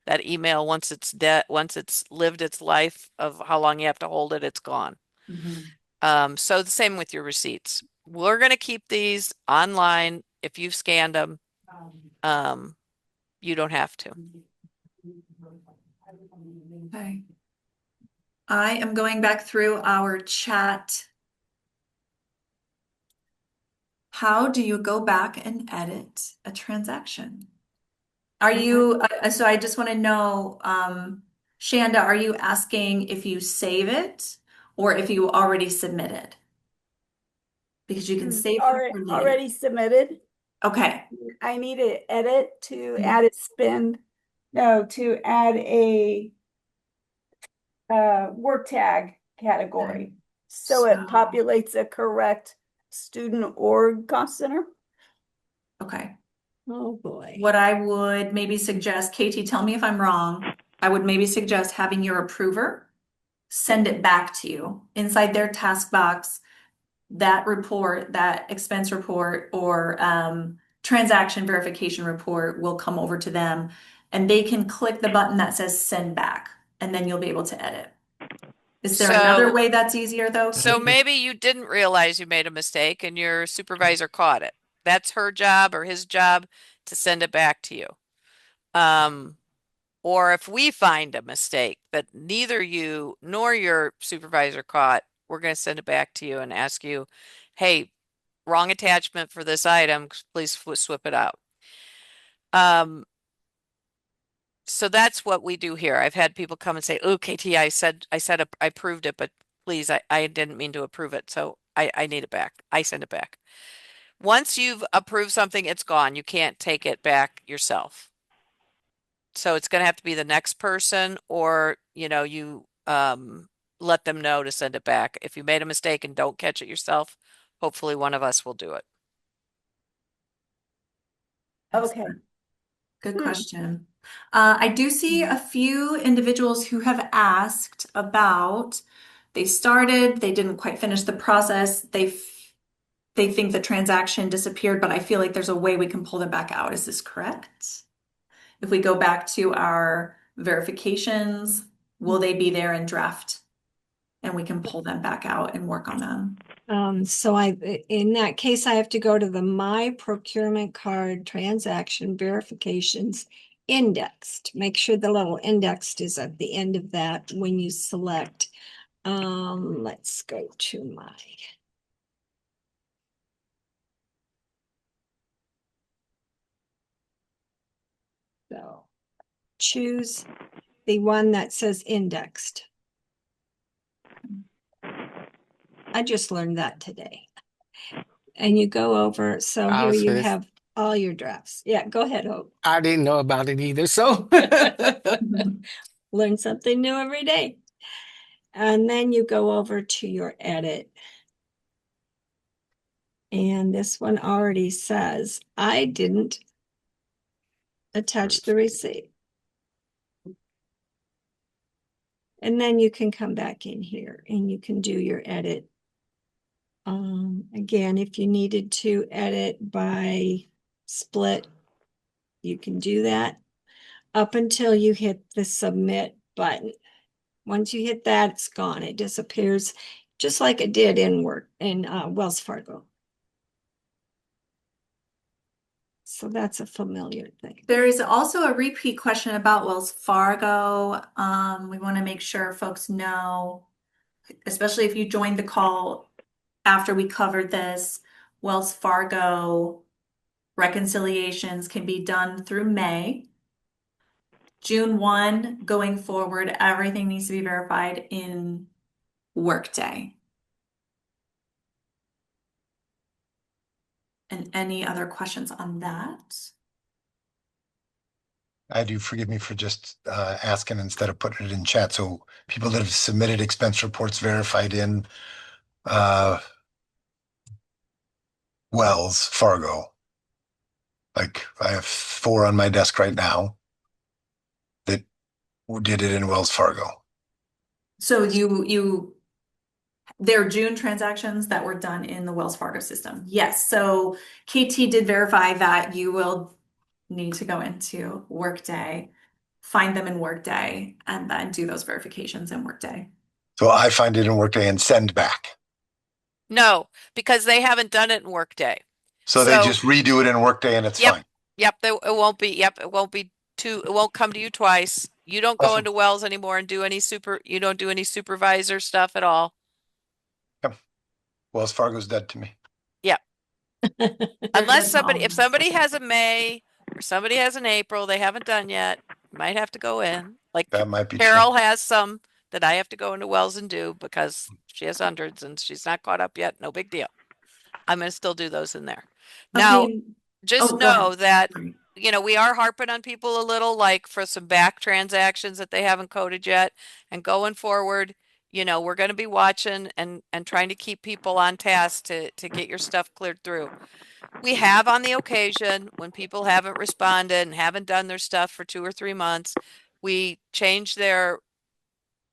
that email, once it's dead, once it's lived its life of how long you have to hold it, it's gone. Mhm. So the same with your receipts. We're going to keep these online. If you've scanned them, you don't have to. Okay. I am going back through our chat. How do you go back and edit a transaction? Are you, so I just want to know, Shanda, are you asking if you save it or if you already submitted? Because you can save it for later. Already submitted. Okay, I need to edit to Mhm. add a spend, no, to add a work tag category. So it populates a correct student org cost center. okay. Oh, boy. What I would maybe suggest, Katie, tell me if I'm wrong. I would maybe suggest having your approver send it back to you inside their task box. That report, that expense report or transaction verification report will come over to them and they can click the button that says send back and then you'll be able to edit. Is there another So, way that's easier though? so maybe you didn't realize you made a mistake and your supervisor caught it. That's her job or his job to send it back to you. Or if we find a mistake that neither you nor your supervisor caught, we're going to send it back to you and ask you hey, wrong attachment for this item, please swip it out. So that's what we do here. I've had people come and say, "Oh, KT, I approved it, but please, I didn't mean to approve it, so I need it back." I send it back. Once you've approved something, it's gone. You can't take it back yourself. So it's going to have to be the next person, or you let them know to send it back. If you made a mistake and don't catch it yourself, hopefully one of us will do it. Okay. Good question. I do see a few individuals who have asked about, they started, they didn't quite finish the process. They think the transaction disappeared, but I feel like there's a way we can pull them back out. Is this correct? If we go back to our verifications, will they be there in draft? And we can pull them back out and work on them. So in that case, I have to go to the My Procurement Card Transaction Verifications Indexed. Make sure the little indexed is at the end of that when you select. Let's go to my. So choose the one that says indexed. I just learned that today. And you go over, so I here was you finished. have all your drafts. Yeah, go ahead, Hope. I didn't know about it either, so Learn something new every day. And then you go over to your edit. And this one already says, I didn't attach the receipt. And then you can come back in here and you can do your edit. Again, if you needed to edit by split, you can do that up until you hit the submit button. Once you hit that, it's gone. It disappears just like it did in Wells Fargo. So that's a familiar thing. There is also a repeat question about Wells Fargo. We want to make sure folks know, especially if you joined the call after we covered this, Wells Fargo reconciliations can be done through May. June 1 going forward, everything needs to be verified in Workday. And any other questions on that? I do, forgive me for just asking instead of putting it in chat. So people that have submitted expense reports verified in Wells Fargo. Like I have 4 on my desk right now that did it in Wells Fargo. So they're June transactions that were done in the Wells Fargo system. Yes. So KT did verify that you will need to go into Workday, find them in Workday, and then do those verifications in Workday. So I find it in Workday and send back. No, because they haven't done it in Workday. So they just redo it in Workday and it's Yep. fine. Yep, it won't be. Yep, it won't be it won't come to you twice. You don't go Awesome. into Wells anymore and you don't do any supervisor stuff at all. Yep. Wells Fargo's dead to me. Yep. Unless if somebody has a May or somebody has an April they haven't done yet, might have to go in. Like That might be Carol true. has some that I have to go into Wells and do because she has hundreds and she's not caught up yet. No big deal. I'm going to still do those in there. Now, Okay. just Oh, go ahead. know that, Sorry. we are harping on people a little, like for some back transactions that they haven't coded yet. And going forward, we're going to be watching and trying to keep people on task to get your stuff cleared through. We have on the occasion when people haven't responded and haven't done their stuff for 2 or 3 months, we change their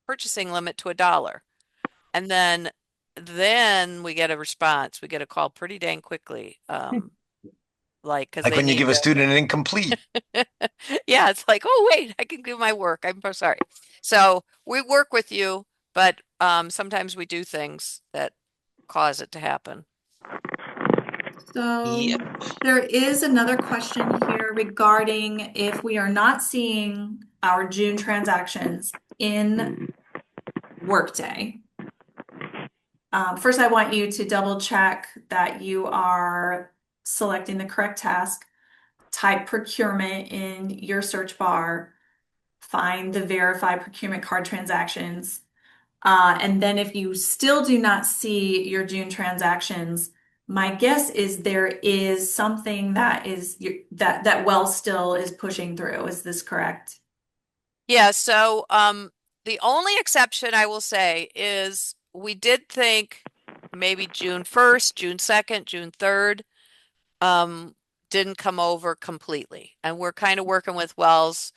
purchasing limit to $1. And then we get a response. We get a call pretty dang quickly. Because Like they when you need give a student an incomplete. yeah, it's like, oh wait, I can do my work. I'm so sorry. So we work with you, but sometimes we do things that cause it to happen. So there is another question here regarding if we are not seeing our June transactions in Workday. First, I want you to double check that you are selecting the correct task. Type procurement in your search bar, find the verify procurement card transactions. And then if you still do not see your June transactions, my guess is there is something that that Wells still is pushing through. Is this correct? Yeah, so the only exception I will say is we did think maybe June 1st, June 2nd, June 3rd didn't come over completely. And we're kind of working with Wells.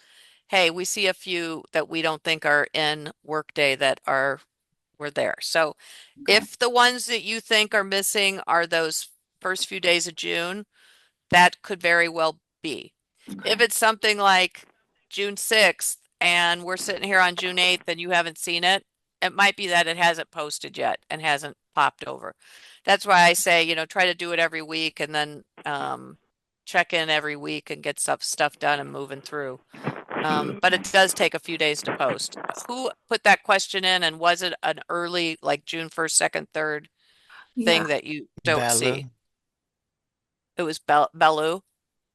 Hey, we see a few that we don't think are in Workday that were there. So Okay. if the ones that you think are missing are those first few days of June, that could very well be. Okay. If it's something like June 6th and we're sitting here on June 8th and you haven't seen it, it might be that it hasn't posted yet and hasn't popped over. That's why I say, try to do it every week and then check in every week and get stuff done and moving through. But it does take a few days to post. Who put that question in, and was it an early, like June 1st, 2nd, 3rd thing Yeah. that you don't Bella. see? It was Bellu.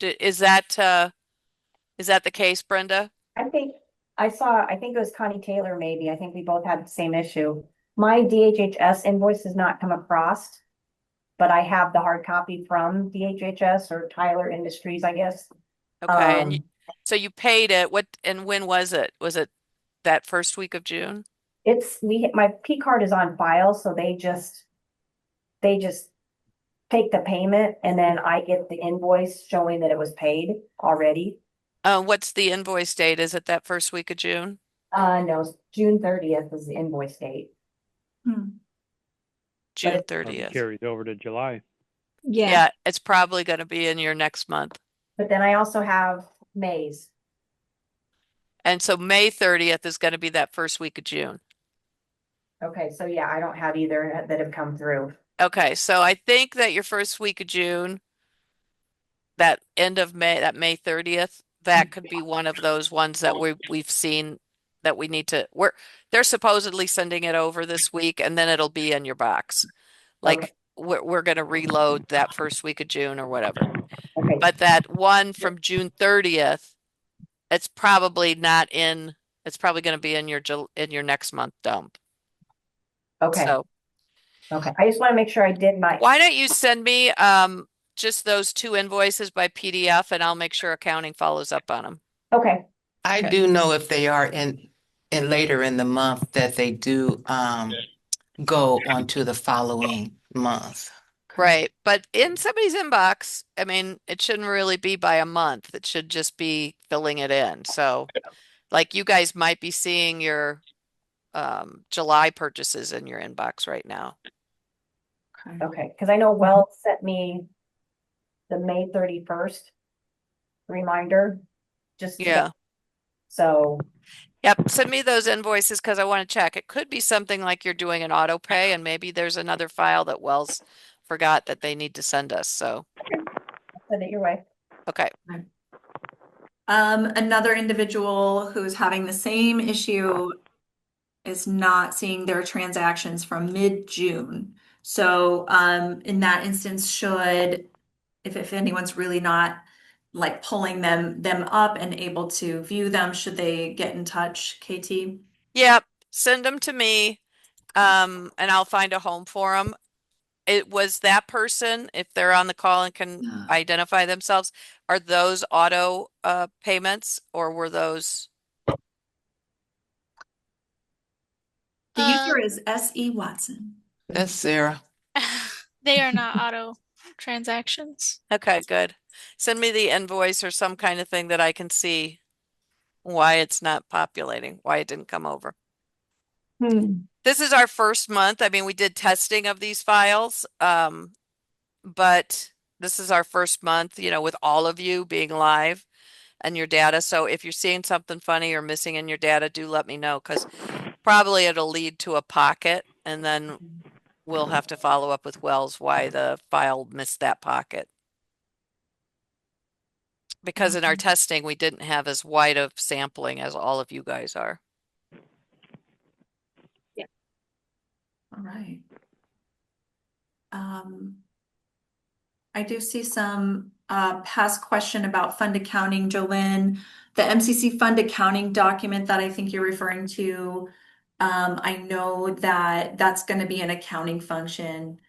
Is that the case, Brenda? I think I think it was Connie Taylor, maybe. I think we both had the same issue. My DHHS invoice has not come across, but I have the hard copy from DHHS or Tyler Industries, I guess. Okay, and so you paid it. And when was it? Was it that first week of June? My PCard is on file, so they just take the payment and then I get the invoice showing that it was paid already. What's the invoice date? Is it that first week of June? No, June 30th is the invoice date. June Probably 30th. carries over to July. Yeah, it's probably going to be in your next month. But then I also have May's. And so May 30th is going to be that first week of June. Okay, so yeah, I don't have either that have come through. Okay, so I think that your first week of June, that end of May, that May 30th, that could be one of those ones that we've seen that we need to, they're supposedly sending it over this week and then it'll be in your box. Like we're going to reload that first week of June or whatever. Okay. But that one from June 30th, it's probably going to be in your next month dump. Okay. So okay. I just want to make sure I did why don't you send me just those two invoices by PDF and I'll make sure accounting follows up on them. Okay. I do know if they are in later in the month that they do go on to the following month. Right. But in somebody's inbox, I mean, it shouldn't really be by a month. It should just be filling it in. So like you guys might be seeing your July purchases in your inbox right now. Okay, because I know Wells sent me the May 31st reminder. So yep, send me those invoices because I want to check. It could be something like you're doing an auto pay and maybe there's another file that Wells forgot that they need to send us. So send it your way. okay. Another individual who's having the same issue is not seeing their transactions from mid-June. So in that instance, if anyone's really not like pulling them up and able to view them, should they get in touch, KT? Yep, send them to me and I'll find a home for them. It was that person, if they're on the call and can identify themselves, are those auto payments or were those? The user is S.E. Watson. That's Sarah. They are not auto transactions. Okay, good. Send me the invoice or some kind of thing that I can see why it's not populating, why it didn't come over. This is our first month. I mean, we did testing of these files, but this is our first month, with all of you being live and your data. So if you're seeing something funny or missing in your data, do let me know because probably it'll lead to a pocket and then we'll have to follow up with Wells why the file missed that pocket. Because in our testing, we didn't have as wide of sampling as all of you guys are. All right. I do see some past question about fund accounting, Jolynn. The MCC fund accounting document that I think you're referring to, I know that that's going to be an accounting function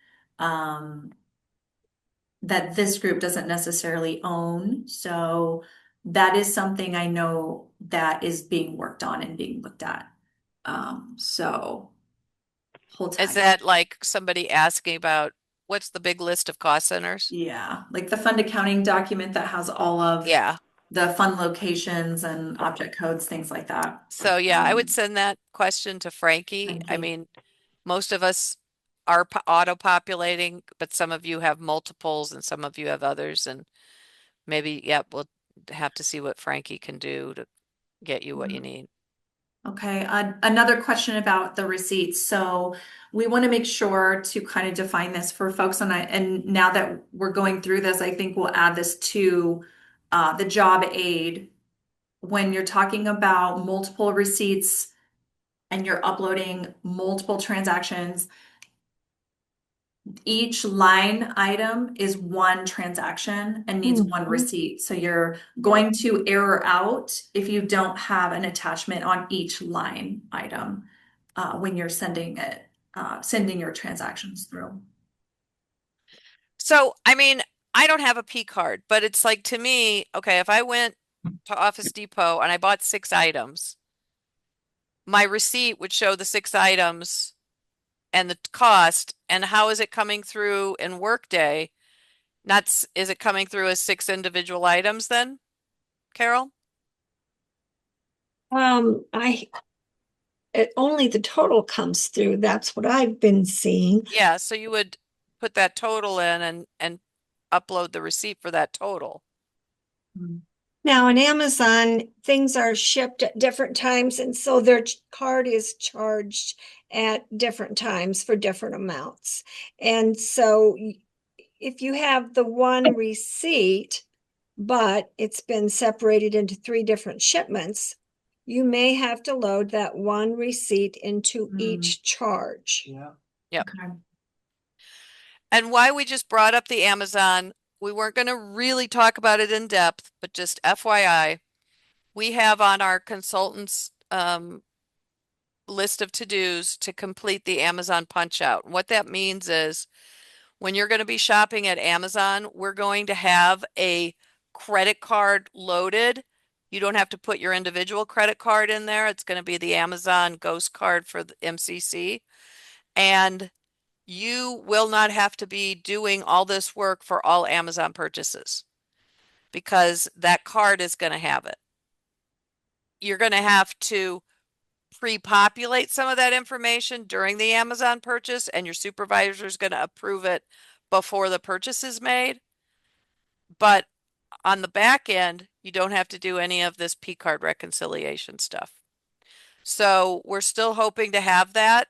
that this group doesn't necessarily own. So that is something I know that is being worked on and being looked at. So hold Is tight. that like somebody asking about what's the big list of cost centers? Yeah, like the fund accounting document that has all of Yeah. the fund locations and object codes, things like that. So yeah, I would send that question to Frankie. I Frankie. mean, most of us are auto-populating, but some of you have multiples and some of you have others, and maybe, yeah, we'll have to see what Frankie can do to get you what you need. Okay, another question about the receipts. So we want to make sure to kind of define this for folks, and now that we're going through this, I think we'll add this to the job aid. When you're talking about multiple receipts and you're uploading multiple transactions, each line item is one transaction and needs one receipt. So you're going to error out if you don't have an attachment on each line item when you're sending your transactions through. So, I mean, I don't have a P card, but it's like to me, okay, if I went to Office Depot and I bought 6 items, my receipt would show the 6 items and the cost, and how is it coming through in Workday? Is it coming through as 6 individual items then, Carol? Only the total comes through. That's what I've been seeing. Yeah, so you would put that total in and upload the receipt for that total. Now on Amazon, things are shipped at different times, and so their card is charged at different times for different amounts. And so if you have the one receipt, but it's been separated into 3 different shipments, you may have to load that one receipt into each charge. Yeah. Yep. Okay. And why we just brought up the Amazon, we weren't going to really talk about it in depth, but just FYI, we have on our consultants list of to-dos to complete the Amazon punch out. What that means is when you're going to be shopping at Amazon, we're going to have a credit card loaded. You don't have to put your individual credit card in there. It's going to be the Amazon Ghost card for the MCC. And you will not have to be doing all this work for all Amazon purchases because that card is going to have it. You're going to have to pre-populate some of that information during the Amazon purchase, and your supervisor is going to approve it before the purchase is made. But on the back end, you don't have to do any of this PCard reconciliation stuff. So we're still hoping to have that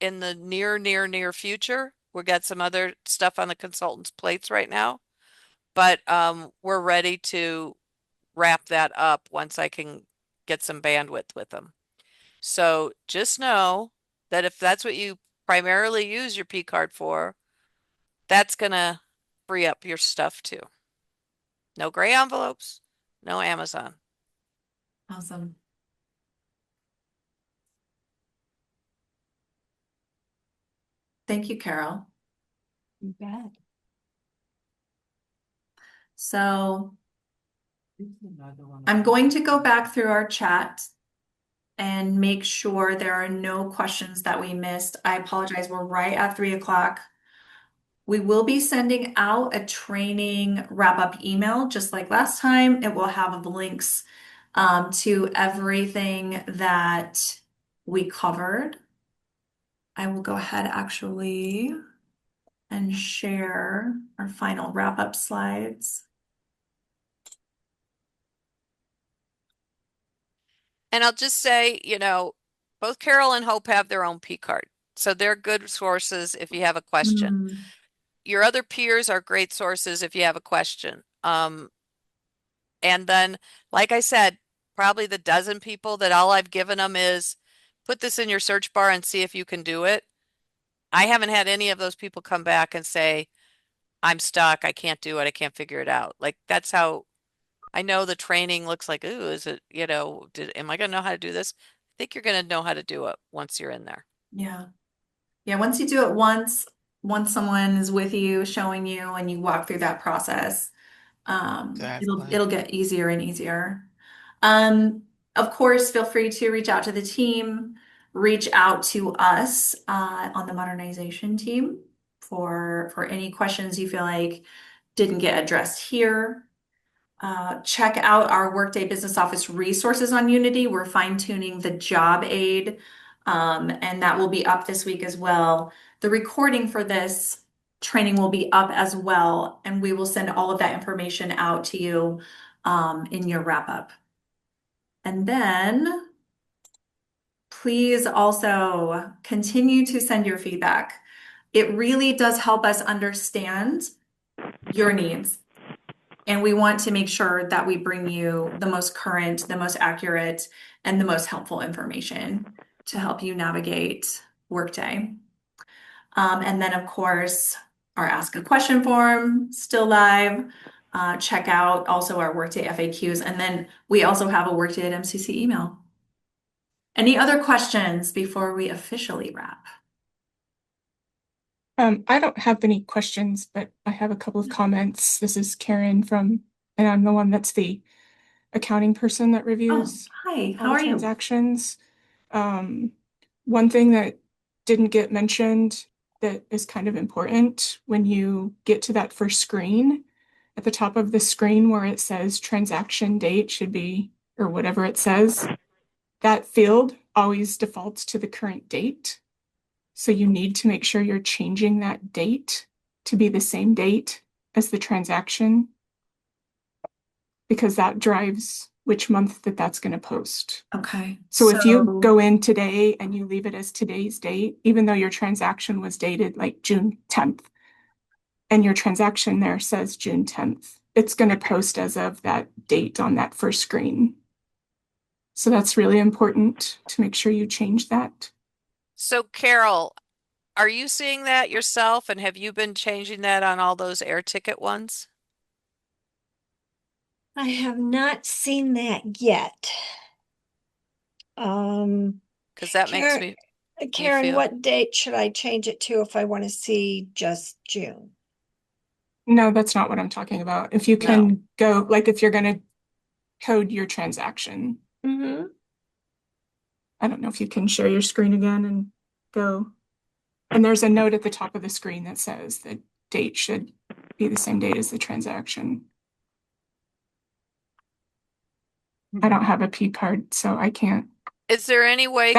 in the near future. We've got some other stuff on the consultant's plates right now, but we're ready to wrap that up once I can get some bandwidth with them. So just know that if that's what you primarily use your P card for, that's gonna free up your stuff too. No gray envelopes, no Amazon. Awesome. Thank you, Carol. You bet. So I'm going to go back through our chat and make sure there are no questions that we missed. I apologize, we're right at 3 o'clock. We will be sending out a training wrap-up email, just like last time. It will have the links to everything that we covered. I will go ahead actually and share our final wrap-up slides. And I'll just say, both Carol and Hope have their own P card. So they're good sources if you have a question. Your other peers are great sources if you have a question. And then, like I said, probably the dozen people that all I've given them is put this in your search bar and see if you can do it. I haven't had any of those people come back and say, I'm stuck, I can't do it, I can't figure it out. Like that's how I know the training looks like, ooh, is it, am I gonna know how to do this? I think you're gonna know how to do it once you're in there. Yeah. Yeah, once you do it once someone is with you, showing you, and you walk through that process, it'll Exactly. get easier and easier. Um, of course, feel free to reach out to the team, reach out to us on the modernization team for any questions you feel like didn't get addressed here. Check out our Workday Business Office resources on Unity. We're fine-tuning the job aid, and that will be up this week as well. The recording for this training will be up as well, and we will send all of that information out to you in your wrap-up. And then please also continue to send your feedback. It really does help us understand your needs. And we want to make sure that we bring you the most current, the most accurate, and the most helpful information to help you navigate Workday. And then, of course, our Ask a Question form, still live. Check out also our Workday FAQs. And then we also have a Workday at MCC email. Any other questions before we officially wrap? I don't have any questions, but I have a couple of comments. This is Karen and I'm the one that's the accounting person that reviews Hi, all how the are you? transactions. One thing that didn't get mentioned that is kind of important when you get to that first screen, at the top of the screen where it says transaction date should be, or whatever it says, that field always defaults to the current date. So you need to make sure you're changing that date to be the same date as the transaction, because that drives which month that's going to post. Okay. So if you go in today and you leave it as today's date, even though your transaction was dated like June 10th, and your transaction there says June 10th, it's going to post as of that date on that first screen. So that's really important to make sure you change that. So Carol, are you seeing that yourself, and have you been changing that on all those air ticket ones? I have not seen that yet. Because that makes Karen, me Karen, feel. what date should I change it to if I want to see just June? No, that's not what I'm talking about. If you can go, like if you're going to code your transaction, Mm-hmm. I don't know if you can share your screen again and go. And there's a note at the top of the screen that says the date should be the same date as the transaction. I don't have a PCard, so I can't. Is there any way,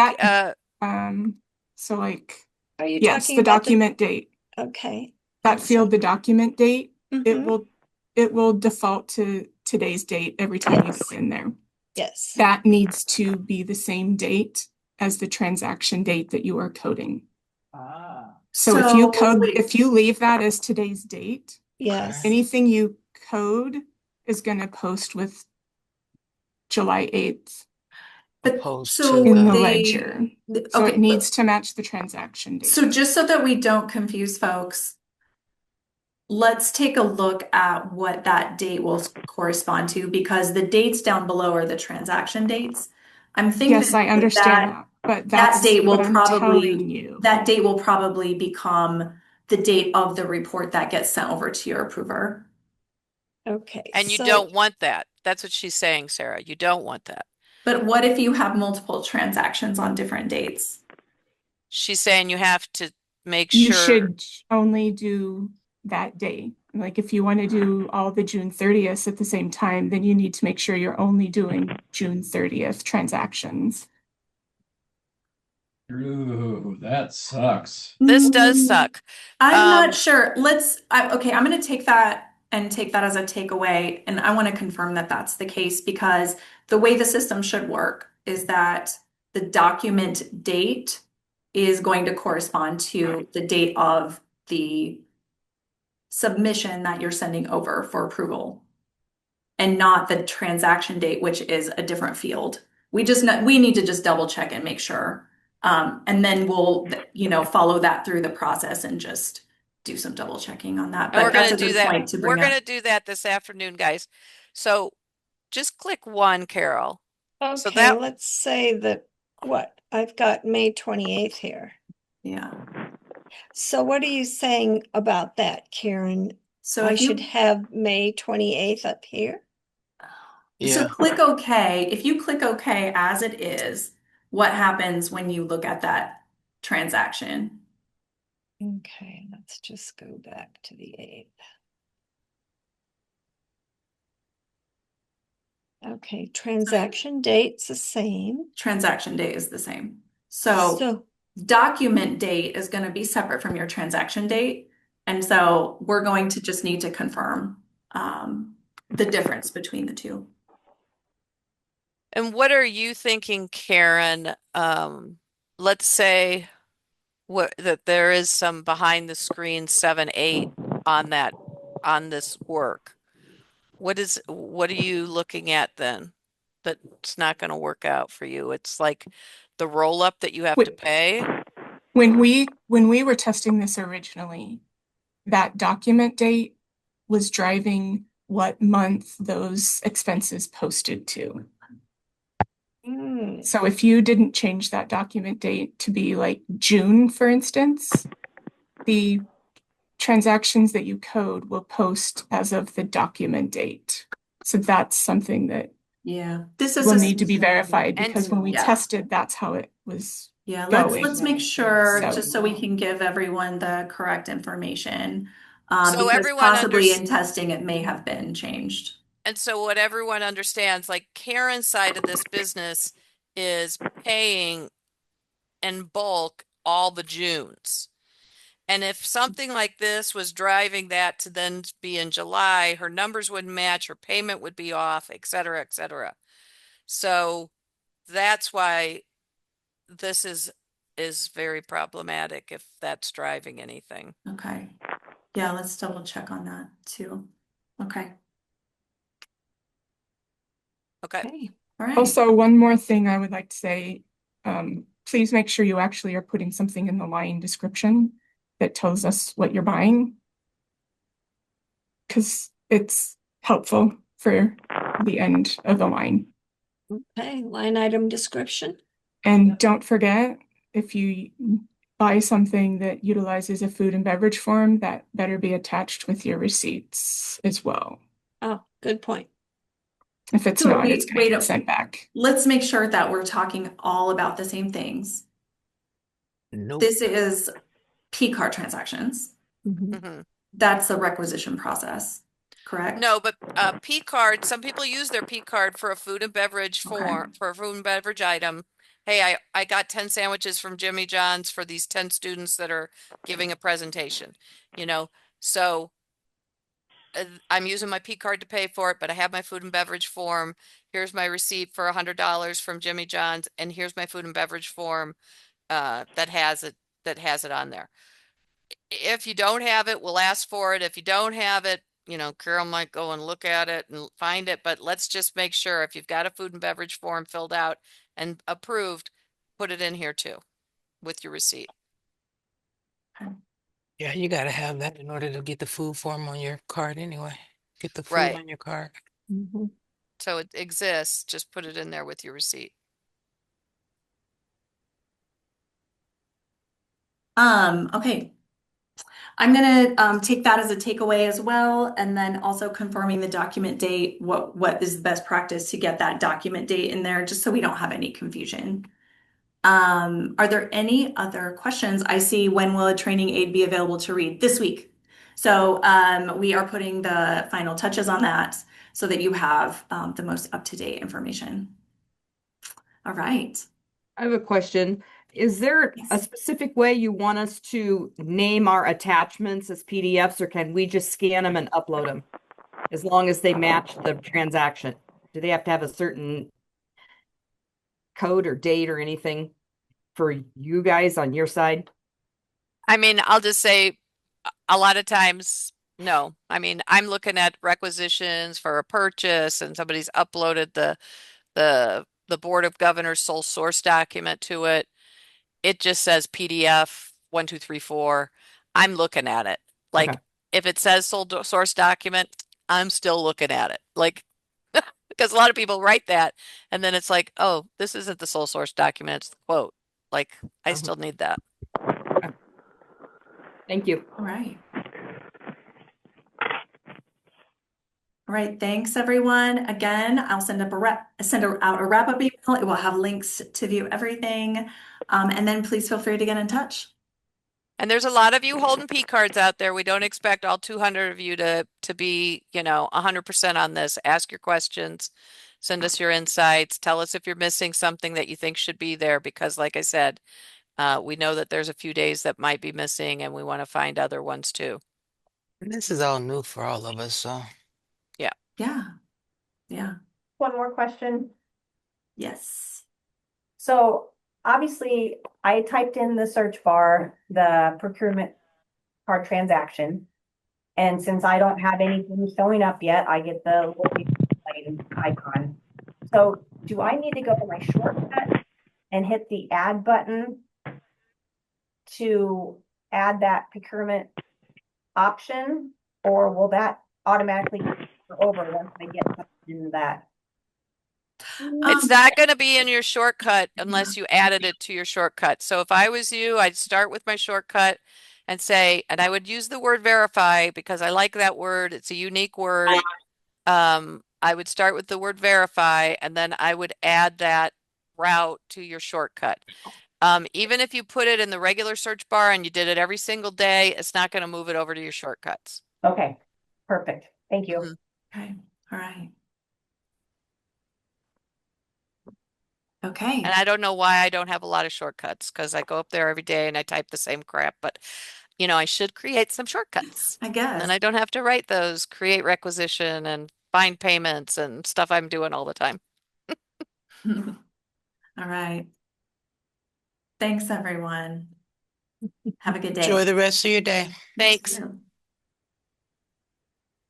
So like, Are you yes, talking the about document date. Okay. That field, the document date, Mhm. it will default to today's date every time you go in there. Yes. That needs to be the same date as the transaction date that you are coding. So if you leave that as today's date, Yes. anything you code is going to post with July 8th Opposed in the to ledger. So Okay, it needs to match the transaction date. so just so that we don't confuse folks, let's take a look at what that date will correspond to, because the dates down below are the transaction dates. I'm thinking Yes, I understand that, but that date will what I'm telling you. that date will probably become the date of the report that gets sent over to your approver. Okay. and you don't want that. That's what she's saying, Sarah. You don't want that. But what if you have multiple transactions on different dates? She's saying you have to make You sure. should only do that day. Like if you want to do all the June 30th at the same time, then you need to make sure you're only doing June 30th transactions. Ooh, that sucks. This does suck. I'm not sure. Okay, I'm going to take that as a takeaway. And I want to confirm that that's the case, because the way the system should work is that the document date is going to correspond to the date of the submission that you're sending over for approval, and not the transaction date, which is a different field. We need to just double check and make sure And then we'll, follow that through the process and just do some double checking on that. And But that's a good point to we're bring up. gonna do that this afternoon, guys. So just click one, Carol. So Okay, that let's say that, what, I've got May 28th here. Yeah. So what are you saying about that, Karen? So I if should you, have May 28th up here? so Yeah. click OK. If you click OK as it is, what happens when you look at that transaction? Okay, let's just go back to the 8th. Okay, transaction date's the same. Transaction date is the same. So So, document date is going to be separate from your transaction date. And so we're going to just need to confirm the difference between the two. And what are you thinking, Karen? Let's say that there is some behind the screen 7-8 on this work. What are you looking at then? That's not going to work out for you. It's like the roll up that you have to pay. When we were testing this originally, that document date was driving what month those expenses posted to. So if you didn't change that document date to be like June, for instance, the transactions that you code will post as of the document date. So that's something that this is will need to be verified And because when we yeah. tested, that's how it was let's going. make sure So- just so we can give everyone the correct information. So Because everyone possibly in testing it may have been changed. And so what everyone understands, like Karen's side of this business is paying in bulk all the Junes. And if something like this was driving that to then be in July, her numbers wouldn't match, her payment would be off, et cetera, et cetera. So that's why this is very problematic if that's driving anything. Okay. Yeah, let's double check on that too. Okay. Okay. All right. Also, one more thing I would like to say, please make sure you actually are putting something in the line description that tells us what you're buying, because it's helpful for the end of the line. okay, line item description. And don't forget, if you buy something that utilizes a food and beverage form, that better be attached with your receipts as well. Oh, good point. If it's So not, it's going to wait, get sent back. let's make sure that we're talking all about the same things. Nope. This is PCard transactions. Mhm. That's the requisition process, correct? No, but PCard, some people use their PCard for a food and beverage for a food and beverage item. Hey, I got 10 sandwiches from Jimmy John's for these 10 students that are giving a presentation, So I'm using my PCard to pay for it, but I have my food and beverage form. Here's my receipt for $100 from Jimmy John's, and here's my food and beverage form that has it on there. If you don't have it, we'll ask for it. If you don't have it, Carol might go and look at it and find it, but let's just make sure if you've got a food and beverage form filled out and approved, put it in here too with your receipt. Yeah, you got to have that in order to get the food form on your card anyway. Get the food Right. on your card. So it exists, just put it in there with your receipt. Okay. I'm gonna take that as a takeaway as well, and then also confirming the document date, what is the best practice to get that document date in there, just so we don't have any confusion. Are there any other questions? I see when will a training aid be available to read this week? So we are putting the final touches on that so that you have the most up-to-date information. All right. I have a question. Is there a specific way you want us to name our attachments as PDFs, or can we just scan them and upload them? As long as they match the transaction? Do they have to have a certain code or date or anything for you guys on your side? I mean, I'll just say a lot of times, no. I mean, I'm looking at requisitions for a purchase and somebody's uploaded the Board of Governors sole source document to it. it just says PDF 1234. I'm looking at it. Like Okay. if it says sole source document, I'm still looking at it. Like because a lot of people write that and then it's like, oh, this isn't the sole source document, it's the quote. Like I still need that. Thank you. All right. All right, thanks everyone. Again, I'll send out a wrap-up email. It will have links to view everything. And then please feel free to get in touch. And there's a lot of you holding P cards out there. We don't expect all 200 of you to be, 100% on this. Ask your questions, send us your insights, tell us if you're missing something that you think should be there because like I said, we know that there's a few days that might be missing and we want to find other ones too. This is all new for all of us, so. Yeah. Yeah. Yeah. One more question. Yes. So obviously I typed in the search bar, the procurement card transaction. And since I don't have anything showing up yet, I get the little icon. So do I need to go to my shortcut and hit the add button to add that procurement option? Or will that automatically go over once I get something into that? It's not going to be in your shortcut unless you added it to your shortcut. So if I was you, I'd start with my shortcut and say, and I would use the word verify because I like that word. It's a unique word. I would start with the word verify and then I would add that route to your shortcut. Even if you put it in the regular search bar and you did it every single day, it's not going to move it over to your shortcuts. Okay, perfect. Thank you. Okay, all right. Okay. And I don't know why I don't have a lot of shortcuts because I go up there every day and I type the same crap, but I should create some shortcuts. I guess. And then I don't have to write those, create requisition and find payments and stuff I'm doing all the time. All right. Thanks, everyone. Have a good day. Enjoy the rest of your day. Thanks.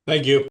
Thank you.